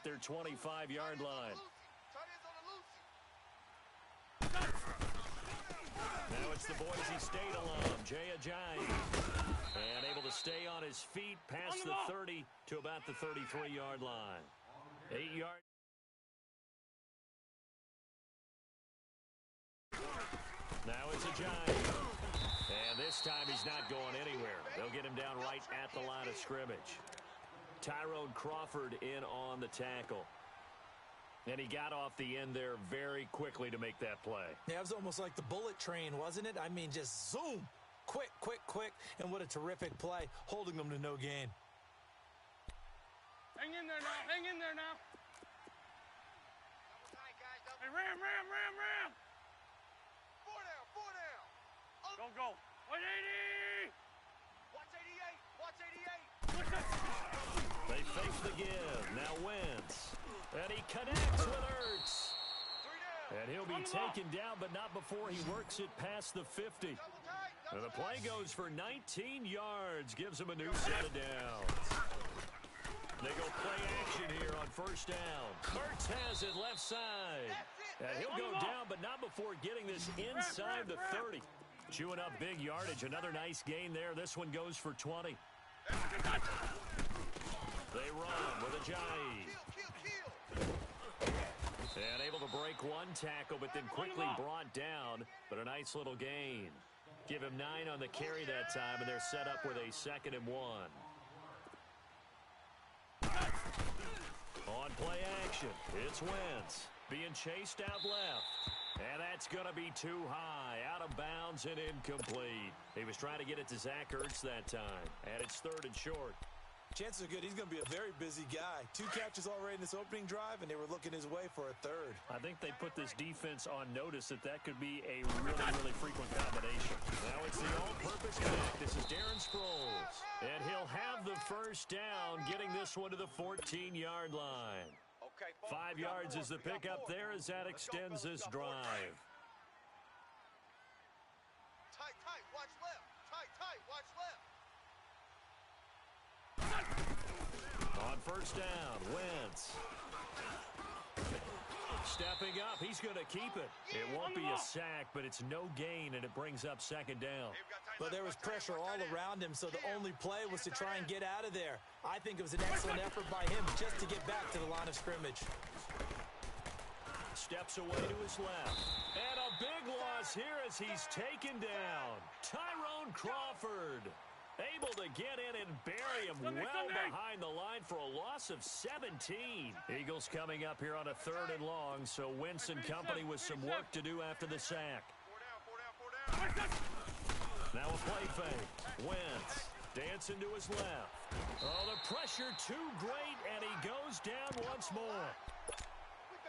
at their 25-yard line. Now it's the Boise State alum, Jay Ajayi. And able to stay on his feet past the 30 to about the 33-yard line. 8 yards. Now it's Ajayi. And this time he's not going anywhere. They'll get him down right at the line of scrimmage. Tyrone Crawford in on the tackle. And he got off the end there very quickly to make that play. Yeah, it was almost like the bullet train, wasn't it? I mean, just zoom. Quick, quick, quick. And what a terrific play, holding them to no gain. Hang in there now. Hang in there now. Hey, ram. 4 down. Go, go. 180. Watch 88. Watch 88. They fake the give. Now Wentz. And he connects with Ertz. 3 down. And he'll be taken down, but not before he works it past the 50. And the play goes for 19 yards. Gives him a new set of downs. They go play action here on first down. Ertz has it left side. And he'll go down, but not before getting this inside the 30. Chewing up big yardage. Another nice gain there. This one goes for 20. They run with Ajayi. And able to break one tackle, but then quickly brought down. But a nice little gain. Give him 9 on the carry that time, and they're set up with a 2nd and 1. On play action, it's Wentz. Being chased out left. And that's going to be too high. Out of bounds and incomplete. He was trying to get it to Zach Ertz that time. And it's 3rd and short. Chances are good he's going to be a very busy guy. 2 catches already in this opening drive, and they were looking his way for a 3rd. I think they put this defense on notice that could be a really frequent combination. Now it's the all-purpose back. This is Darren Sproles. And he'll have the first down, getting this one to the 14-yard line. 5 yards is the pickup there as that extends this drive. Tight, watch left. Tight, watch left. On first down, Wentz. Stepping up, he's going to keep it. It won't be a sack, but it's no gain, and it brings up 2nd down. But there was pressure all around him, so the only play was to try and get out of there. I think it was an excellent effort by him just to get back to the line of scrimmage. Steps away to his left. And a big loss here as he's taken down. Tyrone Crawford. Able to get in and bury him well behind the line for a loss of 17. Eagles coming up here on a 3rd and long, so Wentz and company with some work to do after the sack. 4 down. Now a play fake. Wentz dancing to his left. Oh, the pressure too great, and he goes down once more.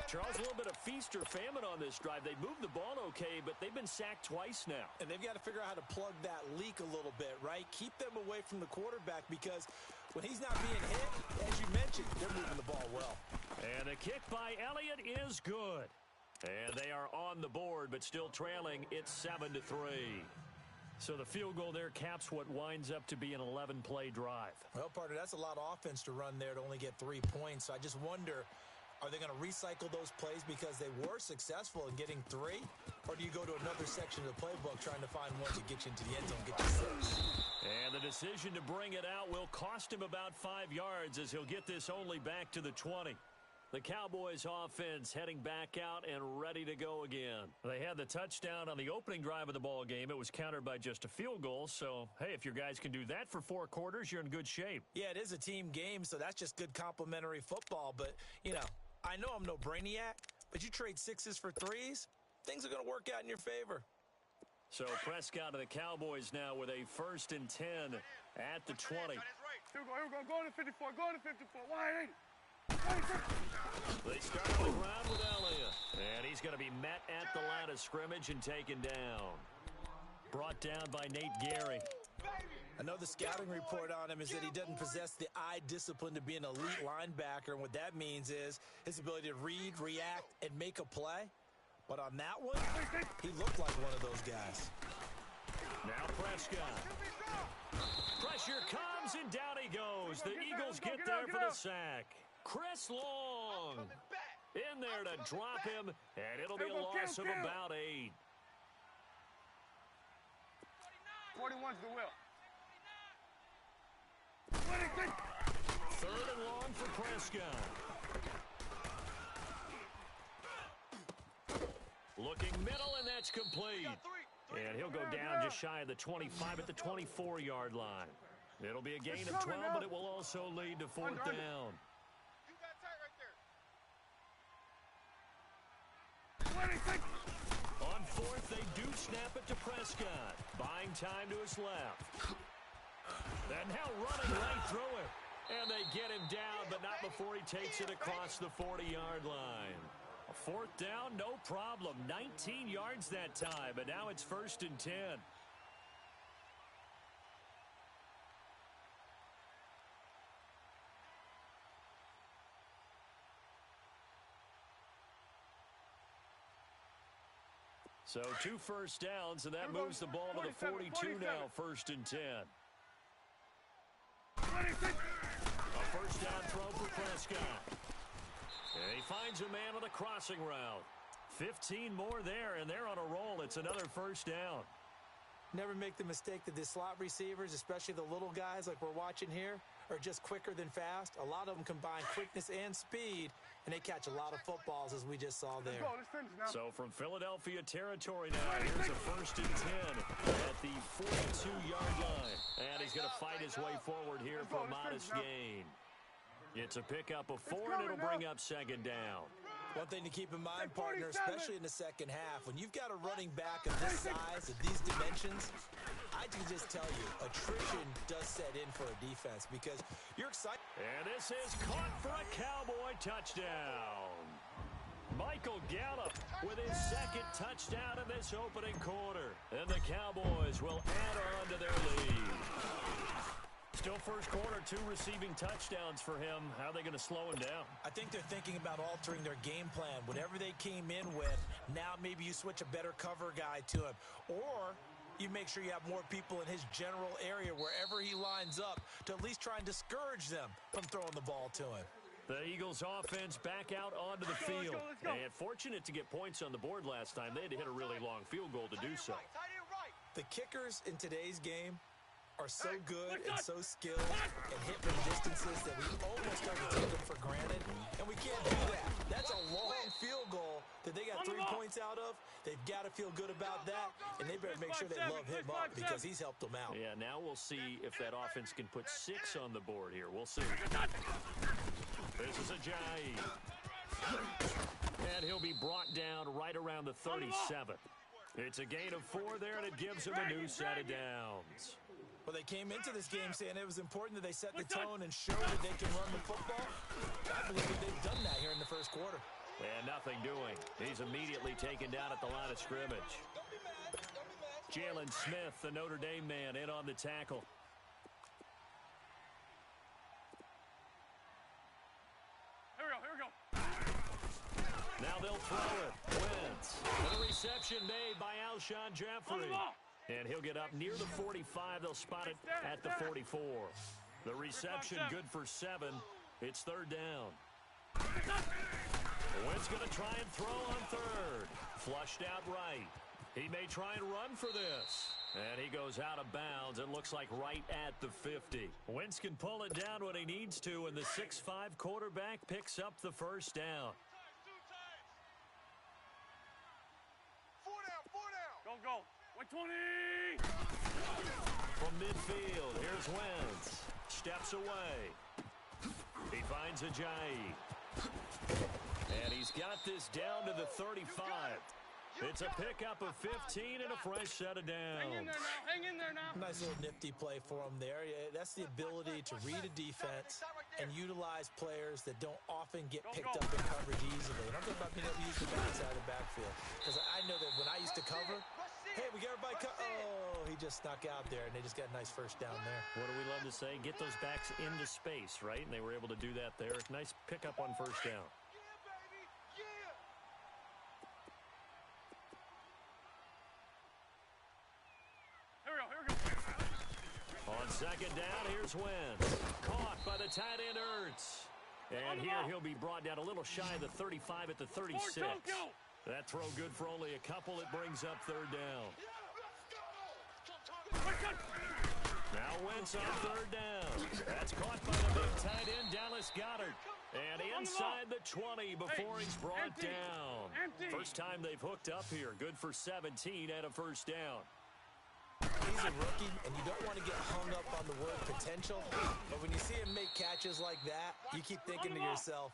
Charles, a little bit of feast or famine on this drive. They moved the ball okay, but they've been sacked twice now. And they've got to figure out how to plug that leak a little bit, right? Keep them away from the quarterback because when he's not being hit, as you mentioned, they're moving the ball well. And the kick by Elliott is good. And they are on the board, but still trailing. It's 7-3. So the field goal there caps what winds up to be an 11-play drive. Well, partner, that's a lot of offense to run there to only get 3 points. So I just wonder, are they going to recycle those plays because they were successful in getting 3? Or do you go to another section of the playbook trying to find one to get you into the end zone, get you 6? And the decision to bring it out will cost him about 5 yards as he'll get this only back to the 20. The Cowboys offense heading back out and ready to go again. They had the touchdown on the opening drive of the ball game. It was countered by just a field goal. So, hey, if your guys can do that for 4 quarters, you're in good shape. Yeah, it is a team game, so that's just good complimentary football. But, you know, I know I'm no brainiac, but you trade 6s for 3s, things are going to work out in your favor. So Prescott and the Cowboys now with a 1st and 10 at the 20. Here we go. Go to 54. Go to 54. 180. They start on the ground with Elliott. And he's going to be met at the line of scrimmage and taken down. Brought down by Nate Gary. I know the scouting report on him is that he doesn't possess the eye discipline to be an elite linebacker. And what that means is his ability to read, react, and make a play. But on that one, he looked like one of those guys. Now Prescott. Pressure comes, and down he goes. The Eagles get there for the sack. Chris Long long. In there to drop him, and it'll be a loss of about 8. 41's the will. 3rd and long for Prescott. Looking middle, and that's complete. And he'll go down just shy of the 25 at the 24-yard line. It'll be a gain of 12, but it will also lead to 4th down. You got tight right there. On 4th, they do snap it to Prescott. Buying time to his left. And now running right through it. And they get him down, but not before he takes it across the 40-yard line. A 4th down, no problem. 19 yards that time, and now it's 1st and 10. So 2 first downs, and that moves the ball to the 42 now, 1st and 10. A 1st down throw for Prescott. And he finds a man on a crossing route. 15 more there, and they're on a roll. It's another 1st down. Never make the mistake that the slot receivers, especially the little guys like we're watching here, are just quicker than fast. A lot of them combine quickness and speed, and they catch a lot of footballs, as we just saw there. So from Philadelphia territory now, here's a 1st and 10 at the 42-yard line. And he's going to fight his way forward here for a modest gain. It's a pickup of 4, and it'll bring up 2nd down. One thing to keep in mind, partner, especially in the second half, when you've got a running back of this size, of these dimensions, I can just tell you, attrition does set in for a defense because you're excited. And this is caught for a Cowboy touchdown. Michael Gallup with his 2nd touchdown in this opening quarter. And the Cowboys will add on to their lead. Still first quarter, 2 receiving touchdowns for him. How are they going to slow him down? I think they're thinking about altering their game plan. Whatever they came in with, now maybe you switch a better cover guy to him. Or you make sure you have more people in his general area wherever he lines up to at least try and discourage them from throwing the ball to him. The Eagles offense back out onto the field. Let's go. And fortunate to get points on the board last time. They had to hit a really long field goal to do so. The kickers in today's game are so good and so skilled and hit from distances that we almost start to take them for granted, and we can't do that. That's a long field goal that they got 3 points out of. They've got to feel good about that, and they better make sure they love him up because he's helped them out. Yeah, now we'll see if that offense can put 6 on the board here. We'll see. This is Ajayi. And he'll be brought down right around the 37. It's a gain of 4 there, and it gives him a new set of downs. Well, they came into this game saying it was important that they set the tone and show that they can run the football. I believe that they've done that here in the first quarter. And nothing doing. He's immediately taken down at the line of scrimmage. Jalen Smith, the Notre Dame man, in on the tackle. Here we go. Now they'll throw it. Wentz. And a reception made by Alshon Jeffrey. And he'll get up near the 45. They'll spot it at the 44. The reception good for 7. It's 3rd down. Wentz going to try and throw on 3rd. Flushed out right. He may try and run for this. And he goes out of bounds. It looks like right at the 50. Wentz can pull it down when he needs to, and the 6'5 quarterback picks up the 1st down. 4 down. Go. 120! From midfield, here's Wentz. Steps away. He finds Ajayi. And he's got this down to the 35. It's a pickup of 15 and a fresh set of downs. Hang in there now. Nice little nifty play for them there. Yeah, that's the ability to read a defense and utilize players that don't often get picked up in coverage easily. And I'm talking about being able to use the backside of the backfield. Because I know that when I used to cover, hey, we got everybody oh, he just snuck out there, and they just got a nice 1st down there. What do we love to say? Get those backs into space, right? And they were able to do that there. Nice pickup on 1st down. Here we go. On 2nd down, here's Wentz. Caught by the tight end, Ertz. And here he'll be brought down a little shy of the 35 at the 36. That throw good for only a couple. It brings up third down. Now Wentz on third down. That's caught by the big tight end, Dallas Goedert. And inside the 20 before he's brought down. First time they've hooked up here. Good for 17 and a first down. He's a rookie, and you don't want to get hung up on the word potential. But when you see him make catches like that, you keep thinking to yourself,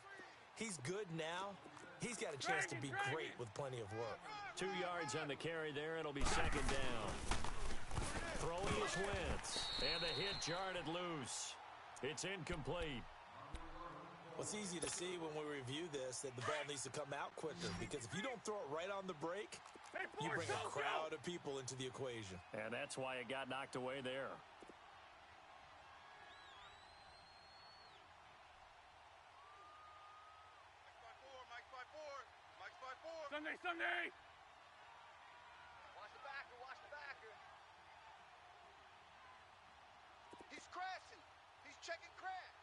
he's good now. He's got a chance to be great with plenty of work. 2 yards on the carry there. It'll be second down. Throwing is Wentz. And the hit jarred it loose. It's incomplete. Well, it's easy to see when we review this that the ball needs to come out quicker, because if you don't throw it right on the break, you bring a crowd of people into the equation. And that's why it got knocked away there. Sunday! Watch the backer, watch the backer. He's crashing. He's checking crash.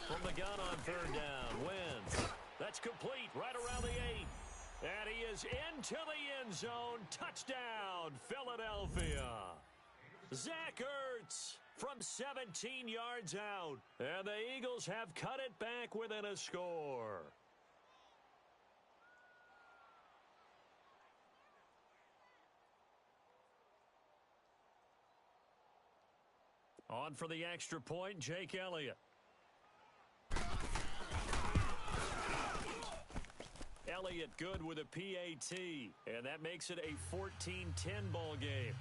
From the gun on third down, Wentz. That's complete right around the 8. And he is into the end zone. Touchdown, Philadelphia. Zach Ertz from 17 yards out. And the Eagles have cut it back within a score. On for the extra point, Jake Elliott. Elliott good with a PAT, and that makes it a 14-10 ball game.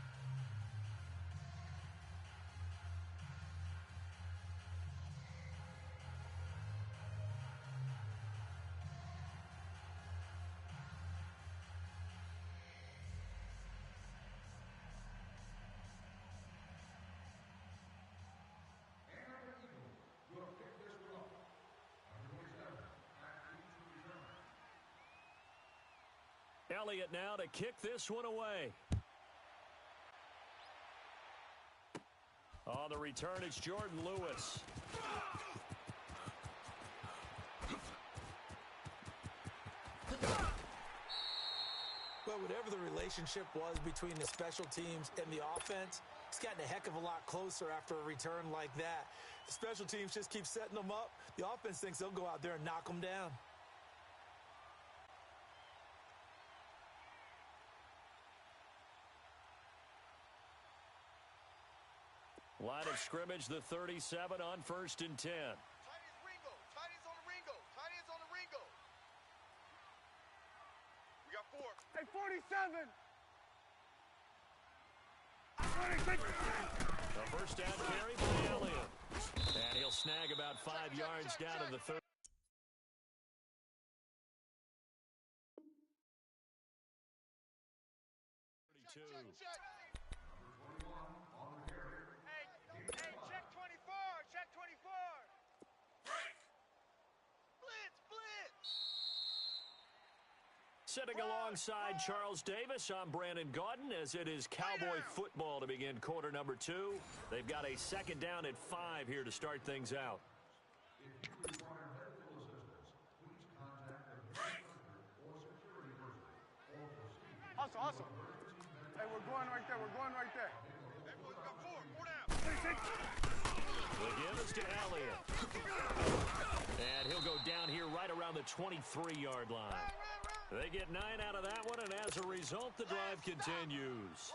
Elliott now to kick this one away. On the return, it's Jordan Lewis. Well, whatever the relationship was between the special teams and the offense, it's gotten a heck of a lot closer after a return like that. The special teams just keep setting them up. The offense thinks they'll go out there and knock them down. Line of scrimmage, the 37 on 1st and 10. Tight ends Ringo. Tight ends on the Ringo. Tight ends on the Ringo. We got 4. Hey, 47! 26! A first down carry by Elliott. And he'll snag about 5 yards down to the 30. Hey, check 24. Check 24. Blitz. Sitting alongside Charles Davis, I'm Brandon Gaudin, as it is Cowboy football to begin quarter number 2. They've got a second down at 5 here to start things out. Hustle. Hey, we're going right there. Everyone's got 4 down. 26! The give is to Elliott. And he'll go down here right around the 23-yard line. They get 9 out of that one, and as a result, the drive continues.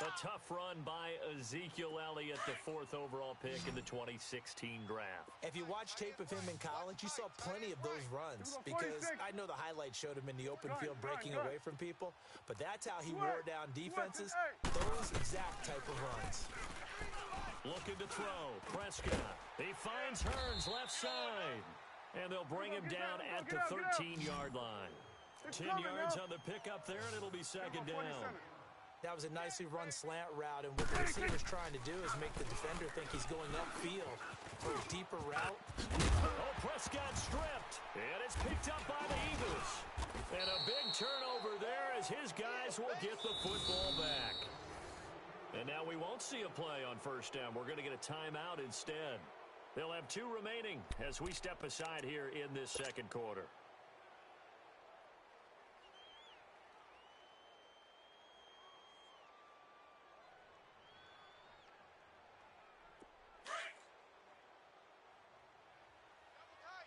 A tough run by Ezekiel Elliott, the 4th overall pick in the 2016 draft. If you watch tape of him in college, you saw plenty of those runs, because I know the highlights showed him in the open field breaking away from people, but that's how he wore down defenses, those exact type of runs. Looking to throw, Prescott. He finds Hearns left side, and they'll bring him down at the 13-yard line. 10 yards on the pickup there, and it'll be second down. That was a nicely run slant route, and what the receiver's trying to do is make the defender think he's going upfield for a deeper route. Oh, Prescott stripped, and it's picked up by the Eagles. And a big turnover there as his guys will get the football back. And now we won't see a play on first down. We're going to get a timeout instead. They'll have 2 remaining as we step aside here in this second quarter.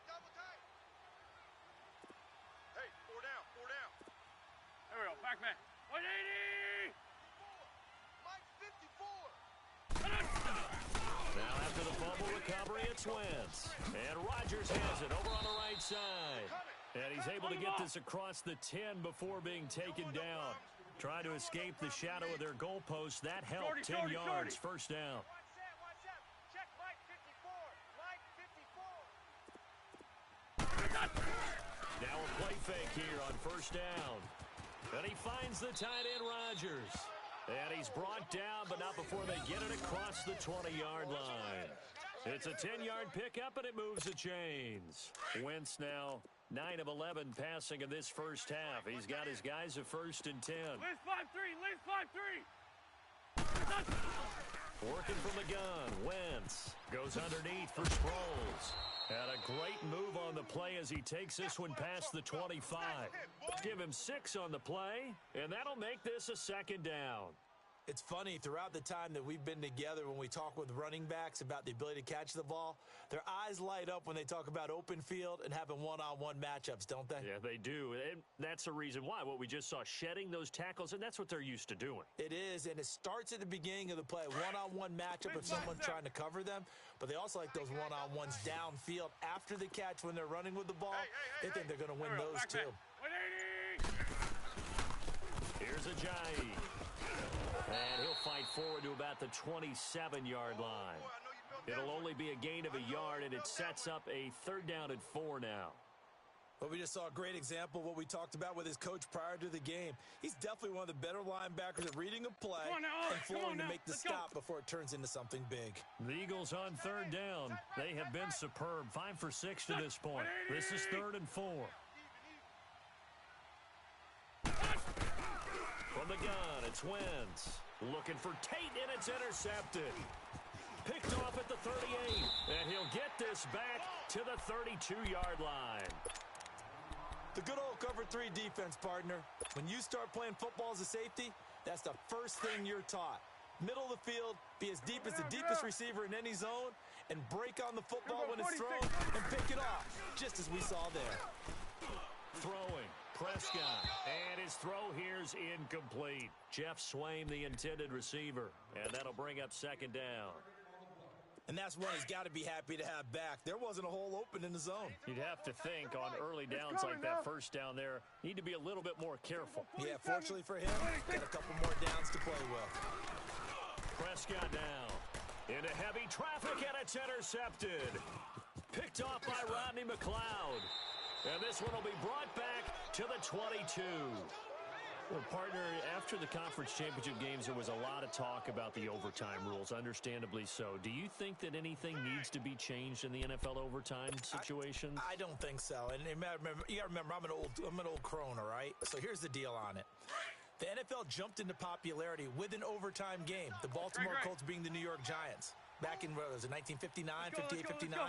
Double tight. Hey, 4 down, 4 down. There we go. Back man. 180! Mike 54. Now after the fumble recovery, it's Wentz. And Rodgers has it over on the right side. And he's able to get this across the 10 before being taken down. Trying to escape the shadow of their goalpost. That helped. 10 yards, first down. Watch that. Check Mike 54. Mike 54. Now a play fake here on first down. And he finds the tight end, Rodgers. And he's brought down, but not before they get it across the 20-yard line. It's a 10-yard pickup, and it moves the chains. Wentz now 9 of 11 passing in this first half. He's got his guys at 1st and 10. Liz 5-3. Liz 5-3. Working from the gun, Wentz goes underneath for Sproles. And a great move on the play as he takes this one past the 25. Give him 6 on the play, and that'll make this a second down. It's funny, throughout the time that we've been together, when we talk with running backs about the ability to catch the ball, their eyes light up when they talk about open field and having one-on-one matchups, don't they? Yeah, they do. And that's the reason why. What we just saw, shedding those tackles, and that's what they're used to doing. It is, and it starts at the beginning of the play, one-on-one matchup of someone trying to cover them, but they also like those one-on-ones downfield after the catch when they're running with the ball. They think they're going to win those too. 180! Here's Ajayi. And he'll fight forward to about the 27-yard line. It'll only be a gain of a yard, and it sets up a 3rd down and 4 now. Well, we just saw a great example of what we talked about with his coach prior to the game. He's definitely one of the better linebackers at reading a play and flowing to make the stop before it turns into something big. The Eagles on 3rd down. They have been superb. 5 for 6 to this point. This is 3rd and 4. From the gun, it's Wentz. Looking for Tate, and it's intercepted. Picked off at the 38, and he'll get this back to the 32-yard line. The good old cover 3 defense, partner. When you start playing football as a safety, that's the first thing you're taught. Middle of the field, be as deep as the deepest receiver in any zone, and break on the football when it's thrown and pick it off, just as we saw there. Throwing, Prescott, and his throw here's incomplete. Jeff Swaim, the intended receiver, and that'll bring up 2nd down. And that's one he's got to be happy to have back. There wasn't a hole open in the zone. You'd have to think on early downs like that first down there, need to be a little bit more careful. Yeah, fortunately for him, got a couple more downs to play with. Prescott down. Into heavy traffic, and it's intercepted. Picked off by Rodney McLeod. And this one will be brought back to the 22. Well, partner, after the conference championship games, there was a lot of talk about the overtime rules, understandably so. Do you think that anything needs to be changed in the NFL overtime situation? I don't think so. And you got to remember, I'm an old crone, all right? So here's the deal on it. The NFL jumped into popularity with an overtime game, the Baltimore Colts being the New York Giants. Back in, what was it, 1959, 58, 59?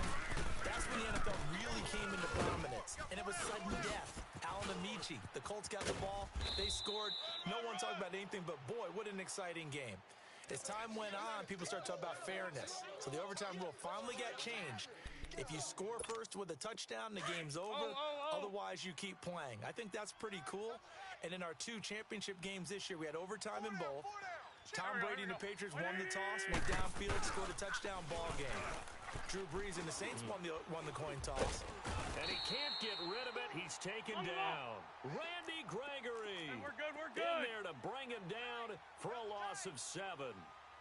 That's when the NFL really came into prominence, and it was sudden death. Alan Amici, the Colts got the ball, they scored. No one talked about anything but, boy, what an exciting game. As time went on, people started talking about fairness. So the overtime rule finally got changed. If you score first with a touchdown, the game's over. Otherwise, you keep playing. I think that's pretty cool. And in our 2 championship games this year, we had overtime in both. Tom Brady and the Patriots won the toss, went downfield, scored a touchdown, ball game. Drew Brees and the Saints won the coin toss. And he can't get rid of it. He's taken down. Randy Gregory. We're good. In there to bring him down for a loss of 7.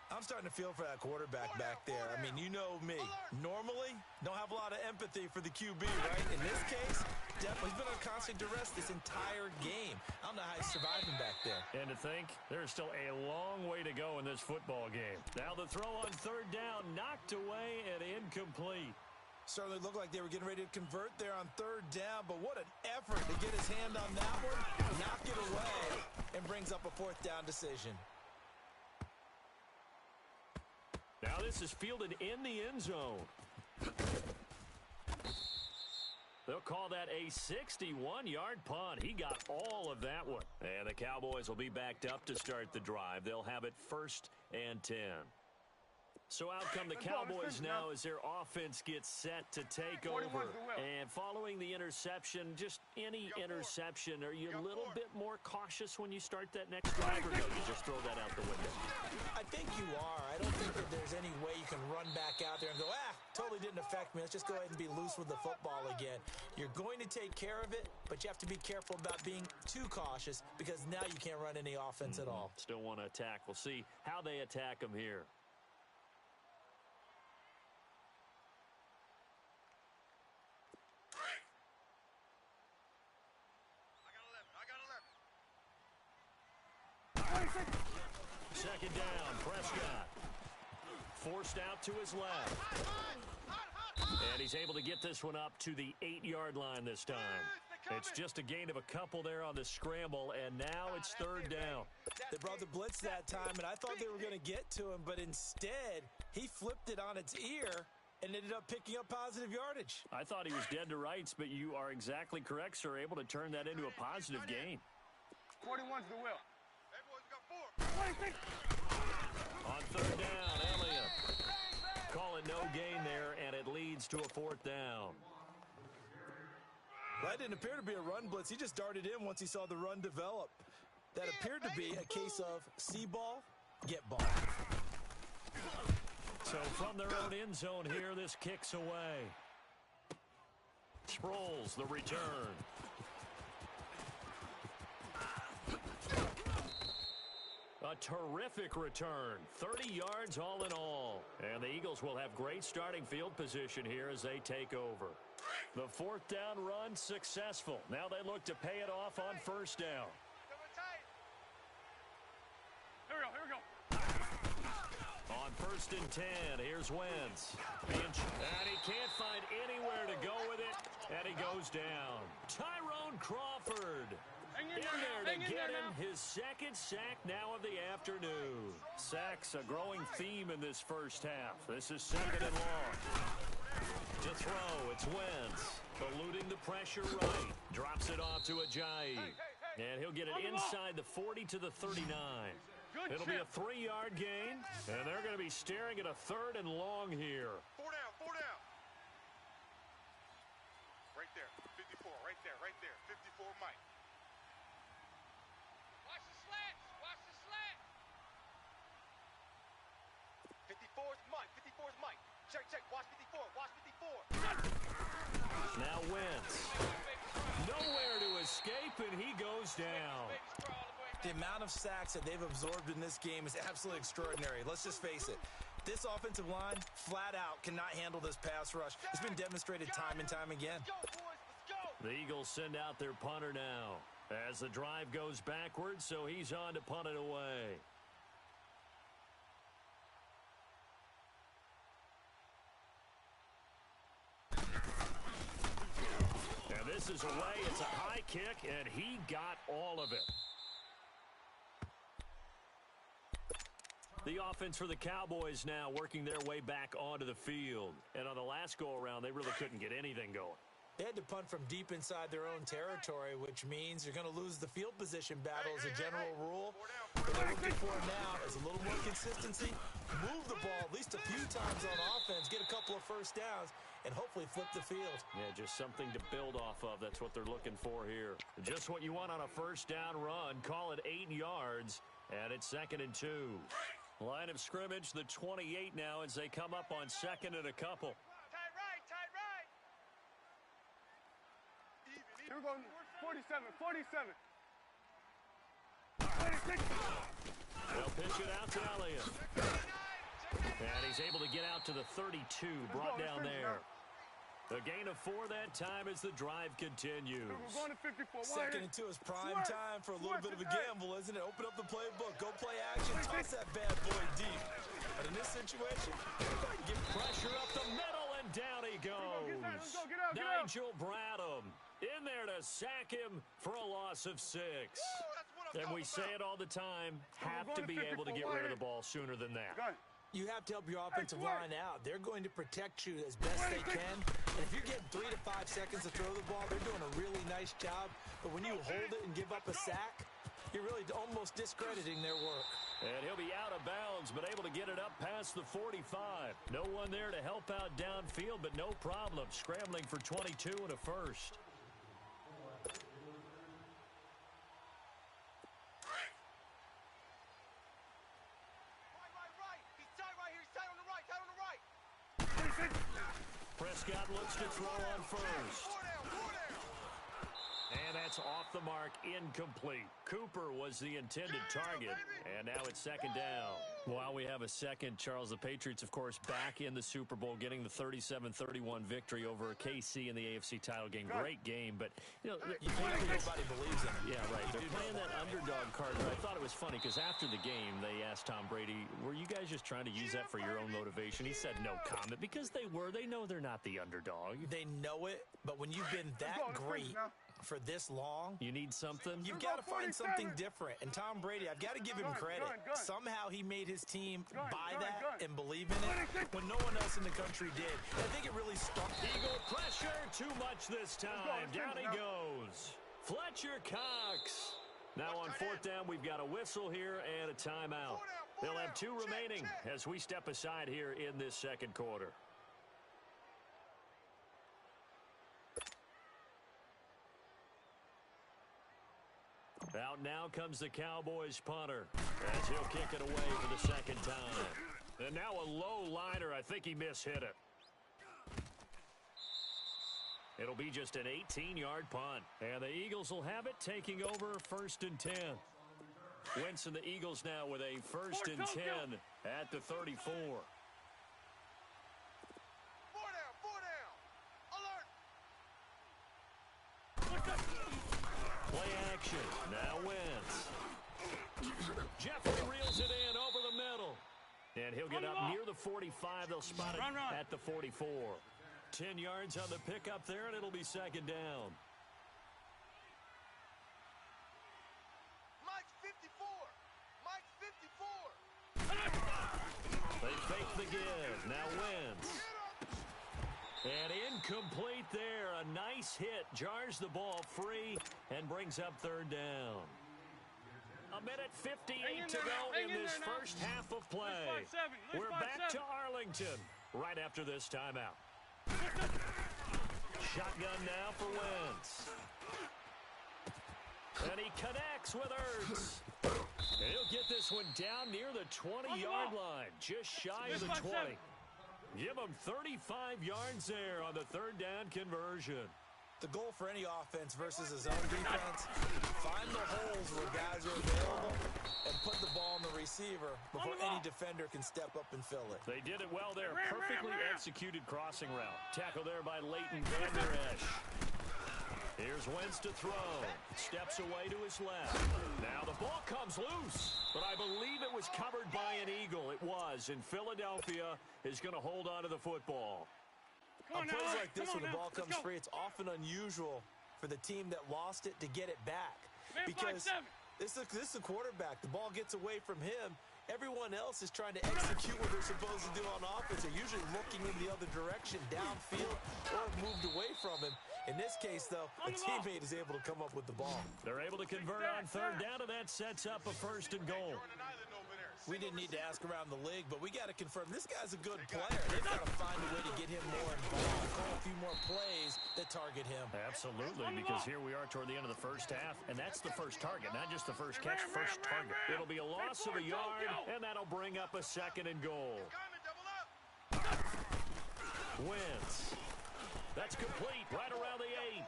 I'm starting to feel for that quarterback back there. I mean, you know me. Normally, don't have a lot of empathy for the QB, right? In this case, definitely he's been on constant duress this entire game. I don't know how he's surviving back there. And to think, there's still a long way to go in this football game. Now the throw on 3rd down, knocked away and incomplete. Certainly looked like they were getting ready to convert there on 3rd down, but what an effort to get his hand on that one, knock it away, and brings up a 4th down decision. Now this is fielded in the end zone. They'll call that a 61-yard punt. He got all of that one. And the Cowboys will be backed up to start the drive. They'll have it 1st and 10. So out come the Cowboys now as their offense gets set to take over. And following the interception, just any interception, are you a little bit more cautious when you start that next drive, or no, you just throw that out the window? I think you are. I don't think that there's any way you can run back out there and go, totally didn't affect me. Let's just go ahead and be loose with the football again. You're going to take care of it, but you have to be careful about being too cautious because now you can't run any offense at all. Still want to attack. We'll see how they attack them here. Second down, Prescott. Forced out to his left. And he's able to get this one up to the 8-yard line this time. It's just a gain of a couple there on the scramble, and now it's 3rd down. They brought the blitz that time, and I thought they were going to get to him, but instead, he flipped it on its ear and ended up picking up positive yardage. I thought he was dead to rights, but you are exactly correct, sir, able to turn that into a positive gain. 41's the will. On 3rd down, Elliott. Call it no gain there, and it leads to a 4th down. That didn't appear to be a run blitz. He just darted in once he saw the run develop. That appeared to be a case of see ball, get ball. So from their own end zone here, this kicks away. Sproles, the return. A terrific return. 30 yards all in all. And the Eagles will have great starting field position here as they take over. The 4th down run successful. Now they look to pay it off on 1st down. Here we go. On 1st and 10, here's Wentz. And he can't find anywhere to go with it. And he goes down. Tyrone Crawford. In there to get him his 2nd sack now of the afternoon. Sacks a growing theme in this first half. This is 2nd and long. To throw, it's Wentz. Eluding the pressure right. Drops it off to Ajayi. And he'll get it inside the 40 to the 39. It'll be a 3-yard gain. And they're going to be staring at a 3rd and long here. 4 down. Right there. 54, right there. 54, Mike. Watch the slants. 54's Mike. Check. Watch 54. Now Wentz. Nowhere to escape, and he goes down. The amount of sacks that they've absorbed in this game is absolutely extraordinary. Let's just face it. This offensive line, flat out, cannot handle this pass rush. It's been demonstrated time and time again. The Eagles send out their punter now as the drive goes backwards, so he's on to punt it away. And this is away. It's a high kick, and he got all of it. The offense for the Cowboys now working their way back onto the field. And on the last go-around, they really couldn't get anything going. They had to punt from deep inside their own territory, which means you're going to lose the field position battle as a general rule. What they're looking for now is a little more consistency, move the ball at least a few times on offense, get a couple of 1st downs, and hopefully flip the field. Yeah, just something to build off of. That's what they're looking for here. Just what you want on a 1st down run. Call it 8 yards, and it's 2nd and 2. Line of scrimmage, the 28 now as they come up on 2nd and a couple. Tight right. Here we go. 47. 46. They'll pitch it out to Elliott. And he's able to get out to the 32, brought down there. A gain of 4 that time as the drive continues. We're going to 54. 2nd and 2 is prime time for a little bit of a gamble, isn't it? Open up the playbook, go play action, toss that bad boy deep. But in this situation, give pressure up the middle, and down he goes. Let's go. Get out. Nigel Bradham in there to sack him for a loss of 6. And we say it all the time, have to be able to get rid of the ball sooner than that. You have to help your offensive line out. They're going to protect you as best they can. And if you're getting 3 to 5 seconds to throw the ball, they're doing a really nice job. But when you hold it and give up a sack, you're really almost discrediting their work. And he'll be out of bounds, but able to get it up past the 45. No one there to help out downfield, but no problem. Scrambling for 22 and a first. Prescott looks to throw on first. And that's off the mark, incomplete. Cooper was the intended target, and now it's second down. While we have a second, Charles, the Patriots, of course, back in the Super Bowl, getting the 37-31 victory over KC in the AFC title game. Great game, but, you know, nobody believes in it. Yeah, right. They're playing that underdog card, but I thought it was funny because after the game, they asked Tom Brady, were you guys just trying to use that for your own motivation? He said no comment because they were. They know they're not the underdog. They know it, but when you've been that great for this long, you need something. You've got to find something different. And Tom Brady, I've got to give him credit. Somehow he made his team buy that and believe in it when no one else in the country did. I think it really stuck. Eagle pressure, too much this time. Down he goes. Fletcher Cox. Now on fourth down, we've got a whistle here and a timeout. They'll have 2 remaining as we step aside here in this second quarter. Out now comes the Cowboys punter as he'll kick it away for the second time. And now a low liner. I think he mishit it. It'll be just an 18-yard punt. And the Eagles will have it, taking over 1st and 10. Wentz and the Eagles now with a 1st and 10 at the 34. 4 down. Alert. Play action. Now Wentz. Jeffrey reels it in over the middle. And he'll get up near the 45. They'll spot it at the 44. 10 yards on the pickup there, and it'll be second down. Mike's 54. Mike's 54. They fake the give. Now Wentz. And incomplete there. A nice hit. Jars the ball free and brings up third down. 1:58 to go in this first half of play. We're back to Arlington right after this timeout. Shotgun now for Wentz. And he connects with Ertz. And he'll get this one down near the 20-yard line, just shy of the 20. Give him 35 yards there on the third down conversion. The goal for any offense versus his own defense, find the holes where guys are available and put the ball on the receiver before any defender can step up and fill it. They did it well there. Perfectly executed crossing route. Tackle there by Leighton Van Der Esch. Here's Wentz to throw. Steps away to his left. Now the ball comes loose, but I believe it was covered by an Eagle. It was, and Philadelphia is going to hold on to the football. On plays like this, when the ball comes free, it's often unusual for the team that lost it to get it back. Because this is a quarterback. The ball gets away from him. Everyone else is trying to execute what they're supposed to do on offense. They're usually looking in the other direction, downfield, or moved away from him. In this case, though, a teammate is able to come up with the ball. They're able to convert on third down, and that sets up a 1st and goal. We didn't need to ask around the league, but we got to confirm this guy's a good player. They've got to find a way to get him more involved, call a few more plays that target him. Absolutely, because here we are toward the end of the first half, and that's the first target, not just the first catch, first target. It'll be a loss of a yard, and that'll bring up a 2nd and goal. Wentz. That's complete right around the 8.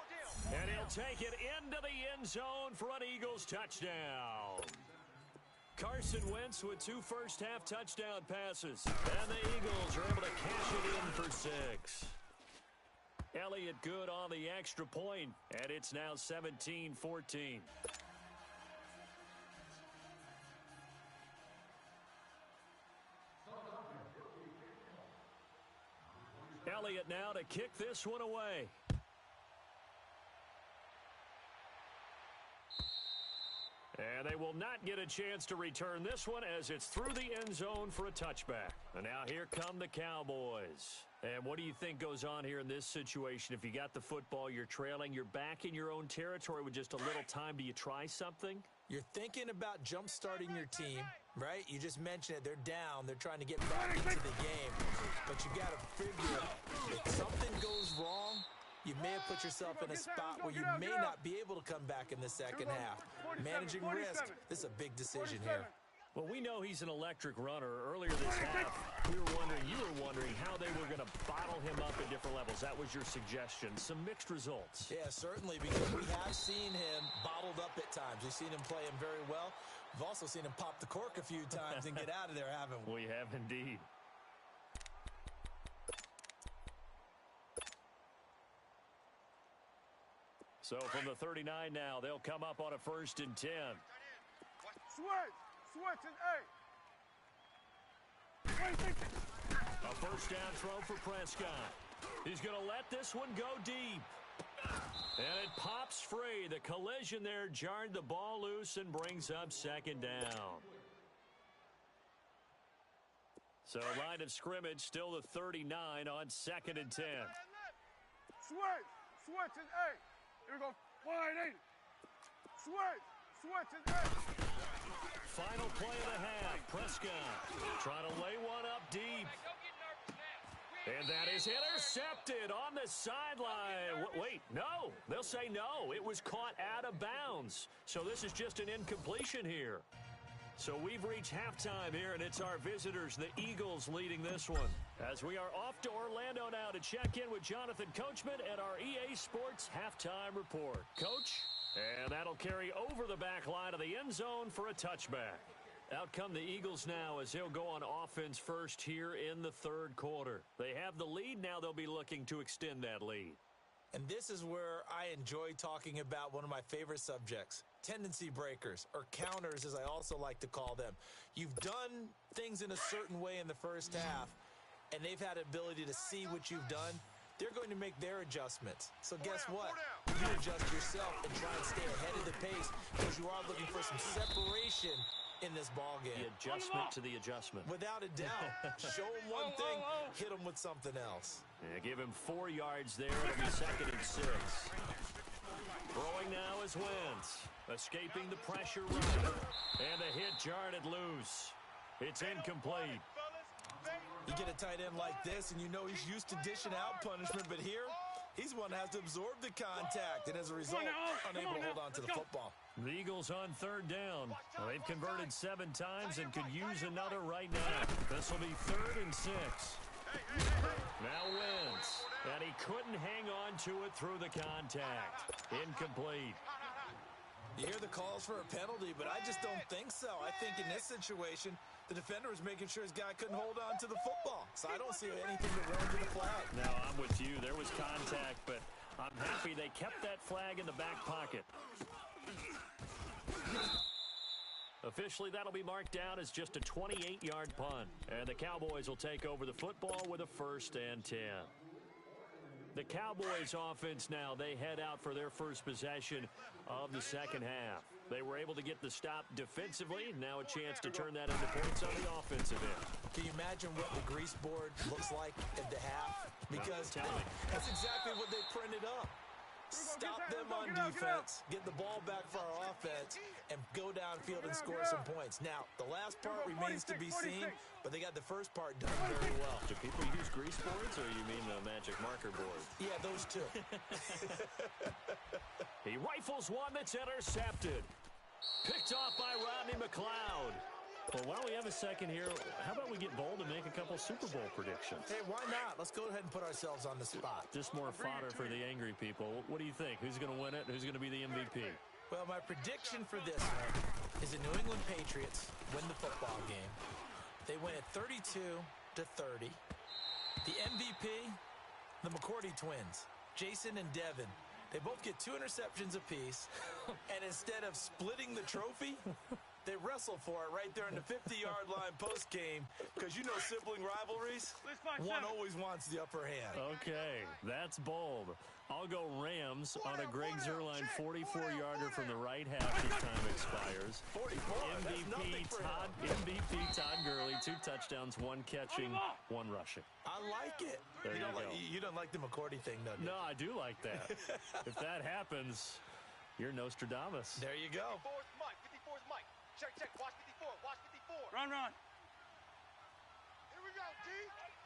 And he'll take it into the end zone for an Eagles touchdown. Carson Wentz with 2 first-half touchdown passes. And the Eagles are able to cash it in for 6. Elliott good on the extra point, and it's now 17-14. Elliott now to kick this one away. And they will not get a chance to return this one as it's through the end zone for a touchback. And now here come the Cowboys. And what do you think goes on here in this situation? If you got the football, you're trailing, you're back in your own territory with just a little time. Do you try something? You're thinking about jump-starting your team, right? You just mentioned it. They're down. They're trying to get back into the game. But you got to figure if something goes wrong, you may have put yourself in a spot where you may not be able to come back in the second half. Managing risk, this is a big decision here. Well, we know he's an electric runner. Earlier this half, you were wondering how they were going to bottle him up at different levels. That was your suggestion. Some mixed results. Yeah, certainly, because we have seen him bottled up at times. We've seen him play him very well. We've also seen him pop the cork a few times and get out of there, haven't we? We have indeed. So from the 39 now, they'll come up on a 1st and 10. Switch and A first down throw for Prescott. He's going to let this one go deep. And it pops free. The collision there jarred the ball loose and brings up 2nd down. So line of scrimmage still the 39 on 2nd and 10. Switch and Here we go. 180. Switch and Final play of the half. Prescott trying to lay one up deep. And that is intercepted on the sideline. Wait, no. They'll say no. It was caught out of bounds. So this is just an incompletion here. So we've reached halftime here, and it's our visitors, the Eagles, leading this one. As we are off to Orlando now to check in with Jonathan Coachman at our EA Sports Halftime Report. Coach? And that'll carry over the back line of the end zone for a touchback. Out come the Eagles now as they'll go on offense first here in the 3rd quarter. They have the lead. Now they'll be looking to extend that lead. And this is where I enjoy talking about one of my favorite subjects, tendency breakers, or counters as I also like to call them. You've done things in a certain way in the first half, and they've had ability to see what you've done. They're going to make their adjustments. So guess what? You adjust yourself and try and stay ahead of the pace because you are looking for some separation in this ball game. The adjustment to the adjustment. Without a doubt. Show them one thing, hit them with something else. Yeah, give him 4 yards there. It'll be 2nd and 6. Throwing now is Wentz. Escaping the pressure run. And the hit jarred it loose. It's incomplete. You get a tight end like this, and you know he's used to dishing out punishment, but here, he's one that has to absorb the contact, and as a result, unable to hold on to the football. The Eagles on 3rd down. Well, they've converted 7 times and could use another right now. This will be 3rd and 6. Now Wentz, and he couldn't hang on to it through the contact. Incomplete. You hear the calls for a penalty, but I just don't think so. I think in this situation, the defender was making sure his guy couldn't hold on to the football. So I don't see anything to warrant the flag. No, I'm with you. There was contact, but I'm happy they kept that flag in the back pocket. Officially, that'll be marked down as just a 28-yard punt. And the Cowboys will take over the football with a 1st and 10. The Cowboys offense now, they head out for their first possession of the second half. They were able to get the stop defensively. Now a chance to turn that into points on the offensive end. Can you imagine what the grease board looks like at the half? Because that's exactly what they printed up. Stop them on defense, get the ball back for our offense, and go downfield and score some points. Now, the last part remains to be seen, but they got the first part done very well. Do people use grease boards, or you mean the magic marker board? Yeah, those two. He rifles one that's intercepted. Picked off by Rodney McLeod. Well, while we have a second here, how about we get bold and make a couple Super Bowl predictions? Hey, why not? Let's go ahead and put ourselves on the spot. Just more fodder for the angry people. What do you think? Who's going to win it? Who's going to be the MVP? Well, my prediction for this one is the New England Patriots win the football game. They win it 32-30. The MVP, the McCourty twins, Jason and Devin. They both get 2 interceptions apiece, and instead of splitting the trophy, They wrestle for it right there in the 50-yard line post-game because you know sibling rivalries, one always wants the upper hand. Okay, that's bold. I'll go Rams on a Greg Zuerlein 44-yarder from the right half as time expires. 44, MVP Todd Gurley, 2 touchdowns, 1 catching, 1 rushing. I like it. There you go. You don't like the McCourty thing, though, do you? No, I do like that. If that happens, you're Nostradamus. There you go. 54's Mike. 54's Mike. Check, check. Watch 54. Watch 54. Run. Here we go, D.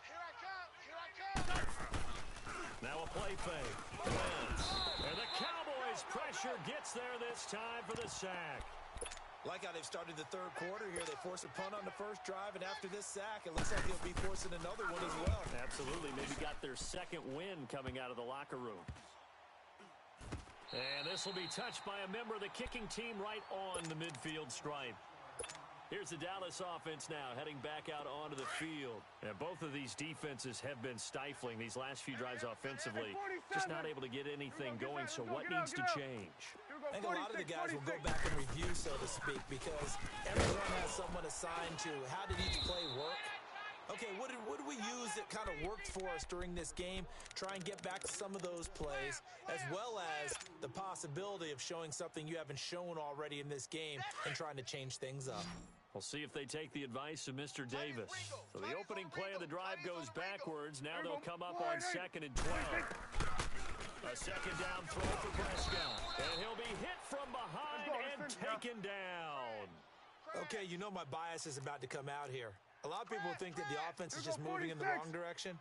Here I come. Here I come. Now a play fake. Wins. And the Cowboys' pressure gets there this time for the sack. Like how they've started the third quarter here. They force a punt on the first drive, and after this sack, it looks like they'll be forcing another one as well. Absolutely. Maybe got their second win coming out of the locker room. And this will be touched by a member of the kicking team right on the midfield stripe. Here's the Dallas offense now heading back out onto the field. And both of these defenses have been stifling these last few drives offensively. Just not able to get anything going, so what needs to change? I think a lot of the guys will go back and review, so to speak, because everyone has someone assigned to how did each play work. Okay, what did we use that kind of worked for us during this game? Try and get back to some of those plays, as well as the possibility of showing something you haven't shown already in this game and trying to change things up. We'll see if they take the advice of Mr. Davis. So the opening play of the drive goes backwards. Now they'll come up on 2nd and 12. A second down throw for Prescott. And he'll be hit from behind and taken down. Okay, you know my bias is about to come out here. A lot of people think that the offense is just moving in the wrong direction.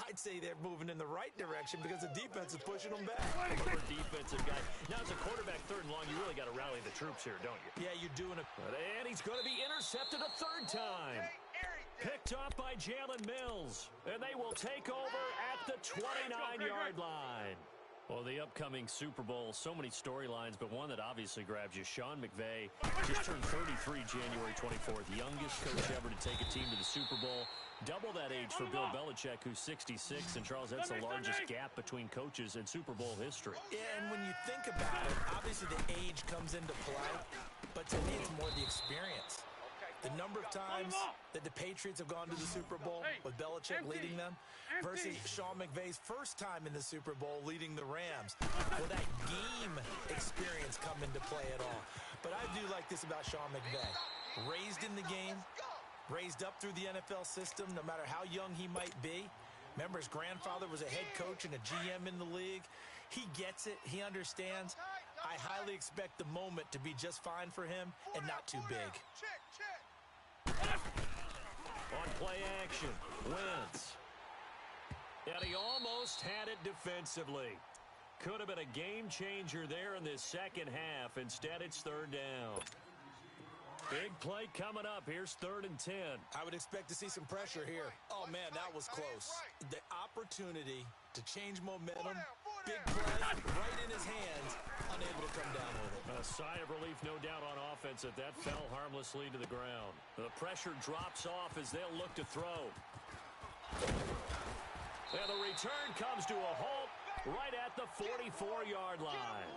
I'd say they're moving in the right direction because the defense is pushing them back. Another defensive guy. Now, as a quarterback, 3rd and long, you really got to rally the troops here, don't you? Yeah, you're doing it. And he's going to be intercepted a 3rd time. Picked off by Jalen Mills. And they will take over at the 29-yard line. Well, the upcoming Super Bowl, so many storylines, but one that obviously grabs you. Sean McVay just turned 33 January 24th, youngest coach ever to take a team to the Super Bowl. Double that age for Bill Belichick, who's 66. And, Charles, that's the largest gap between coaches in Super Bowl history. Yeah, and when you think about it, obviously the age comes into play, but to me it's more the experience. The number of times that the Patriots have gone to the Super Bowl with Belichick leading them versus Sean McVay's first time in the Super Bowl leading the Rams. Will that game experience come into play at all? But I do like this about Sean McVay. Raised in the game, raised up through the NFL system, no matter how young he might be. Remember, his grandfather was a head coach and a GM in the league. He gets it. He understands. I highly expect the moment to be just fine for him and not too big. On play action, Wentz. And he almost had it defensively. Could have been a game changer there in this second half. Instead, it's 3rd down. Big play coming up. Here's 3rd and 10. I would expect to see some pressure here. Oh, man, that was close. The opportunity to change momentum, big play, right in his hands, unable to come down with it. A sigh of relief, no doubt, on offense that fell harmlessly to the ground. The pressure drops off as they'll look to throw. And the return comes to a halt right at the 44-yard line.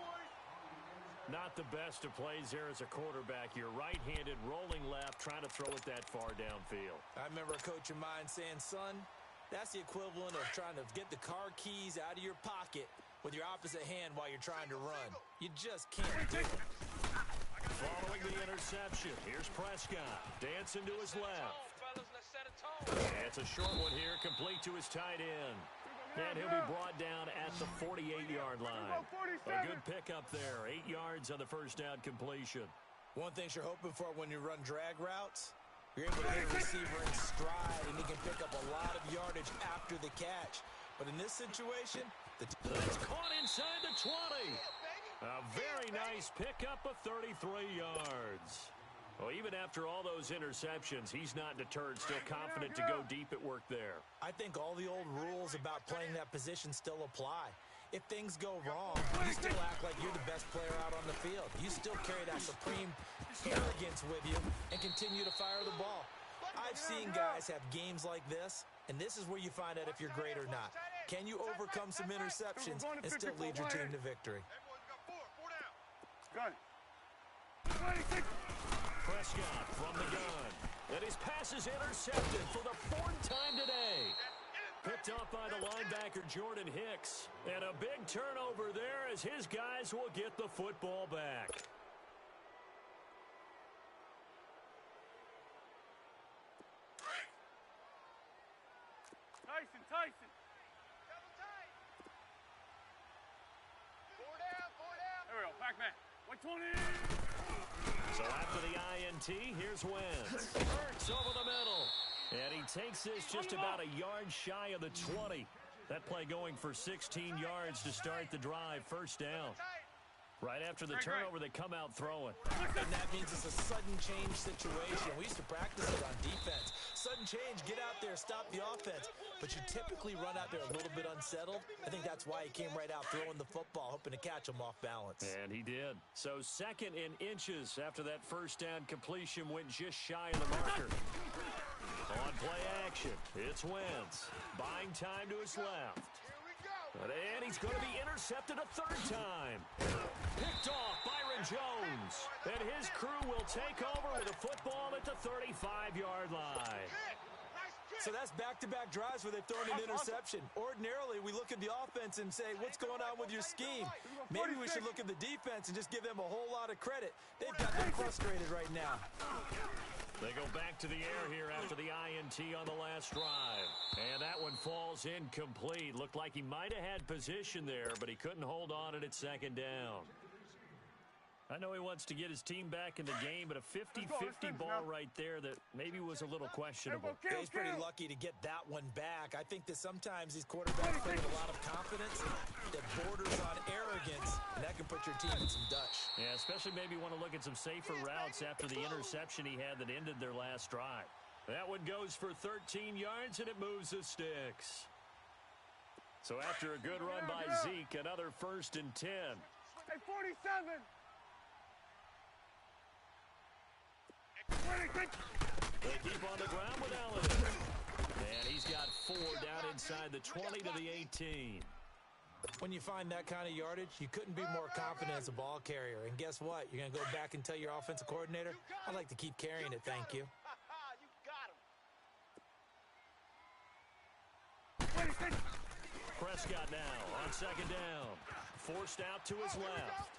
Not the best of plays there as a quarterback. You're right-handed, rolling left, trying to throw it that far downfield. I remember a coach of mine saying, son, that's the equivalent of trying to get the car keys out of your pocket with your opposite hand while you're trying to run. You just can't do it. Following the interception, here's Prescott. Dancing to his left. And it's a short one here, complete to his tight end. And he'll be brought down at the 48-yard line. A good pickup there. 8 yards on the first down completion. One thing you're hoping for when you run drag routes, you're able to hit a receiver in stride, and he can pick up a lot of yardage after the catch. But in this situation, it's caught inside the 20. A very nice pickup of 33 yards. Well, even after all those interceptions, he's not deterred, still confident to go deep at work there. I think all the old rules about playing that position still apply. If things go wrong, you still act like you're the best player out on the field. You still carry that supreme arrogance with you and continue to fire the ball. I've seen guys have games like this, and this is where you find out if you're great or not. Can you overcome some interceptions and still lead your team to victory? Prescott from the gun. And his pass is intercepted for the 4th time today. Picked up by the linebacker, Jordan Hicks. And a big turnover there as his guys will get the football back. Tyson. Double tight. Four down. There we go. Back man. 120. So after the INT, here's Wentz. Hurts over the middle. And he takes this just about a yard shy of the 20. That play going for 16 yards to start the drive. First down. Right after the turnover, they come out throwing. And that means it's a sudden change situation. We used to practice it on defense. Sudden change, get out there, stop the offense. But you typically run out there a little bit unsettled. I think that's why he came right out throwing the football, hoping to catch him off balance. And he did. So 2nd in inches after that first down completion went just shy of the marker. On play action, it's Wentz. Buying time to his left. And he's going to be intercepted a 3rd time. Picked off Byron Jones. And his crew will take over with a football at the 35-yard line. So that's back-to-back drives where they've thrown an interception. Ordinarily, we look at the offense and say, what's going on with your scheme? Maybe we should look at the defense and just give them a whole lot of credit. They've got them frustrated right now. They go back to the air here after the INT on the last drive. And that one falls incomplete. Looked like he might have had position there, but he couldn't hold on it at 2nd down. I know he wants to get his team back in the game, but a 50-50 ball right there that maybe was a little questionable. He's pretty lucky to get that one back. I think that sometimes these quarterbacks play with a lot of confidence that borders on arrogance, and that can put your team in some Dutch. Yeah, especially maybe want to look at some safer routes after the interception he had that ended their last drive. That one goes for 13 yards, and it moves the sticks. So after a good run by Zeke, another 1st and 10. Hey, 47. They keep on the ground with Allen. And he's got 4 down inside the 20 to the 18. When you find that kind of yardage, you couldn't be more confident as a ball carrier. And guess what? You're going to go back and tell your offensive coordinator, I'd like to keep carrying it, thank you. You got him. Prescott now on 2nd down. Forced out to his left.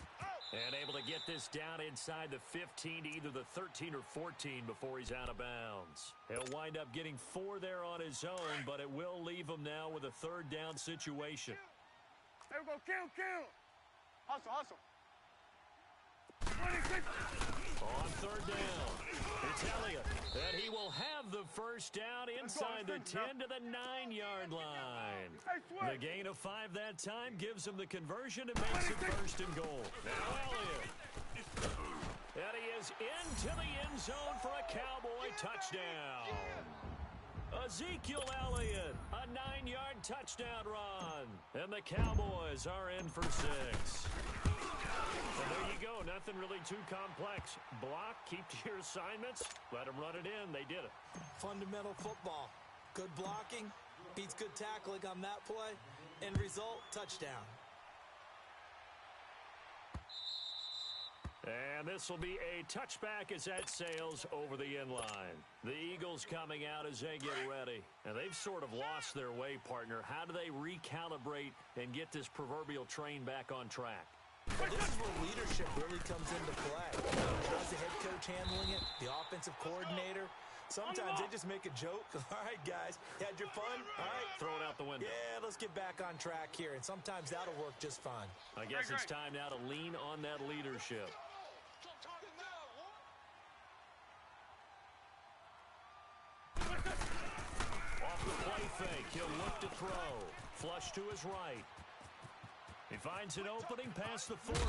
And able to get this down inside the 15 to either the 13 or 14 before he's out of bounds. He'll wind up getting 4 there on his own, but it will leave him now with a 3rd down situation. There we go, kill. Hustle. 26. On 3rd down, it's Elliott, and he will have the first down inside the 10 to the 9-yard line. The gain of 5 that time gives him the conversion and makes it 1st and goal. Now Elliott, and he is into the end zone for a Cowboy touchdown. Ezekiel Elliott, a 9-yard touchdown run, and the Cowboys are in for 6. And there you go. Nothing really too complex. Block, keep to your assignments, let them run it in. They did it. Fundamental football. Good blocking beats good tackling on that play. End result, touchdown. And this will be a touchback as that sails over the end line. The Eagles coming out as they get ready. And they've sort of lost their way, partner. How do they recalibrate and get this proverbial train back on track? Well, this is where leadership really comes into play. How's the head coach handling it? The offensive coordinator? Sometimes they just make a joke. All right, guys, you had your fun? All right. Throw it out the window. Yeah, let's get back on track here. And sometimes that'll work just fine. I guess it's time now to lean on that leadership. Off the play fake, he'll look to throw. Flush to his right. He finds an opening past the 40.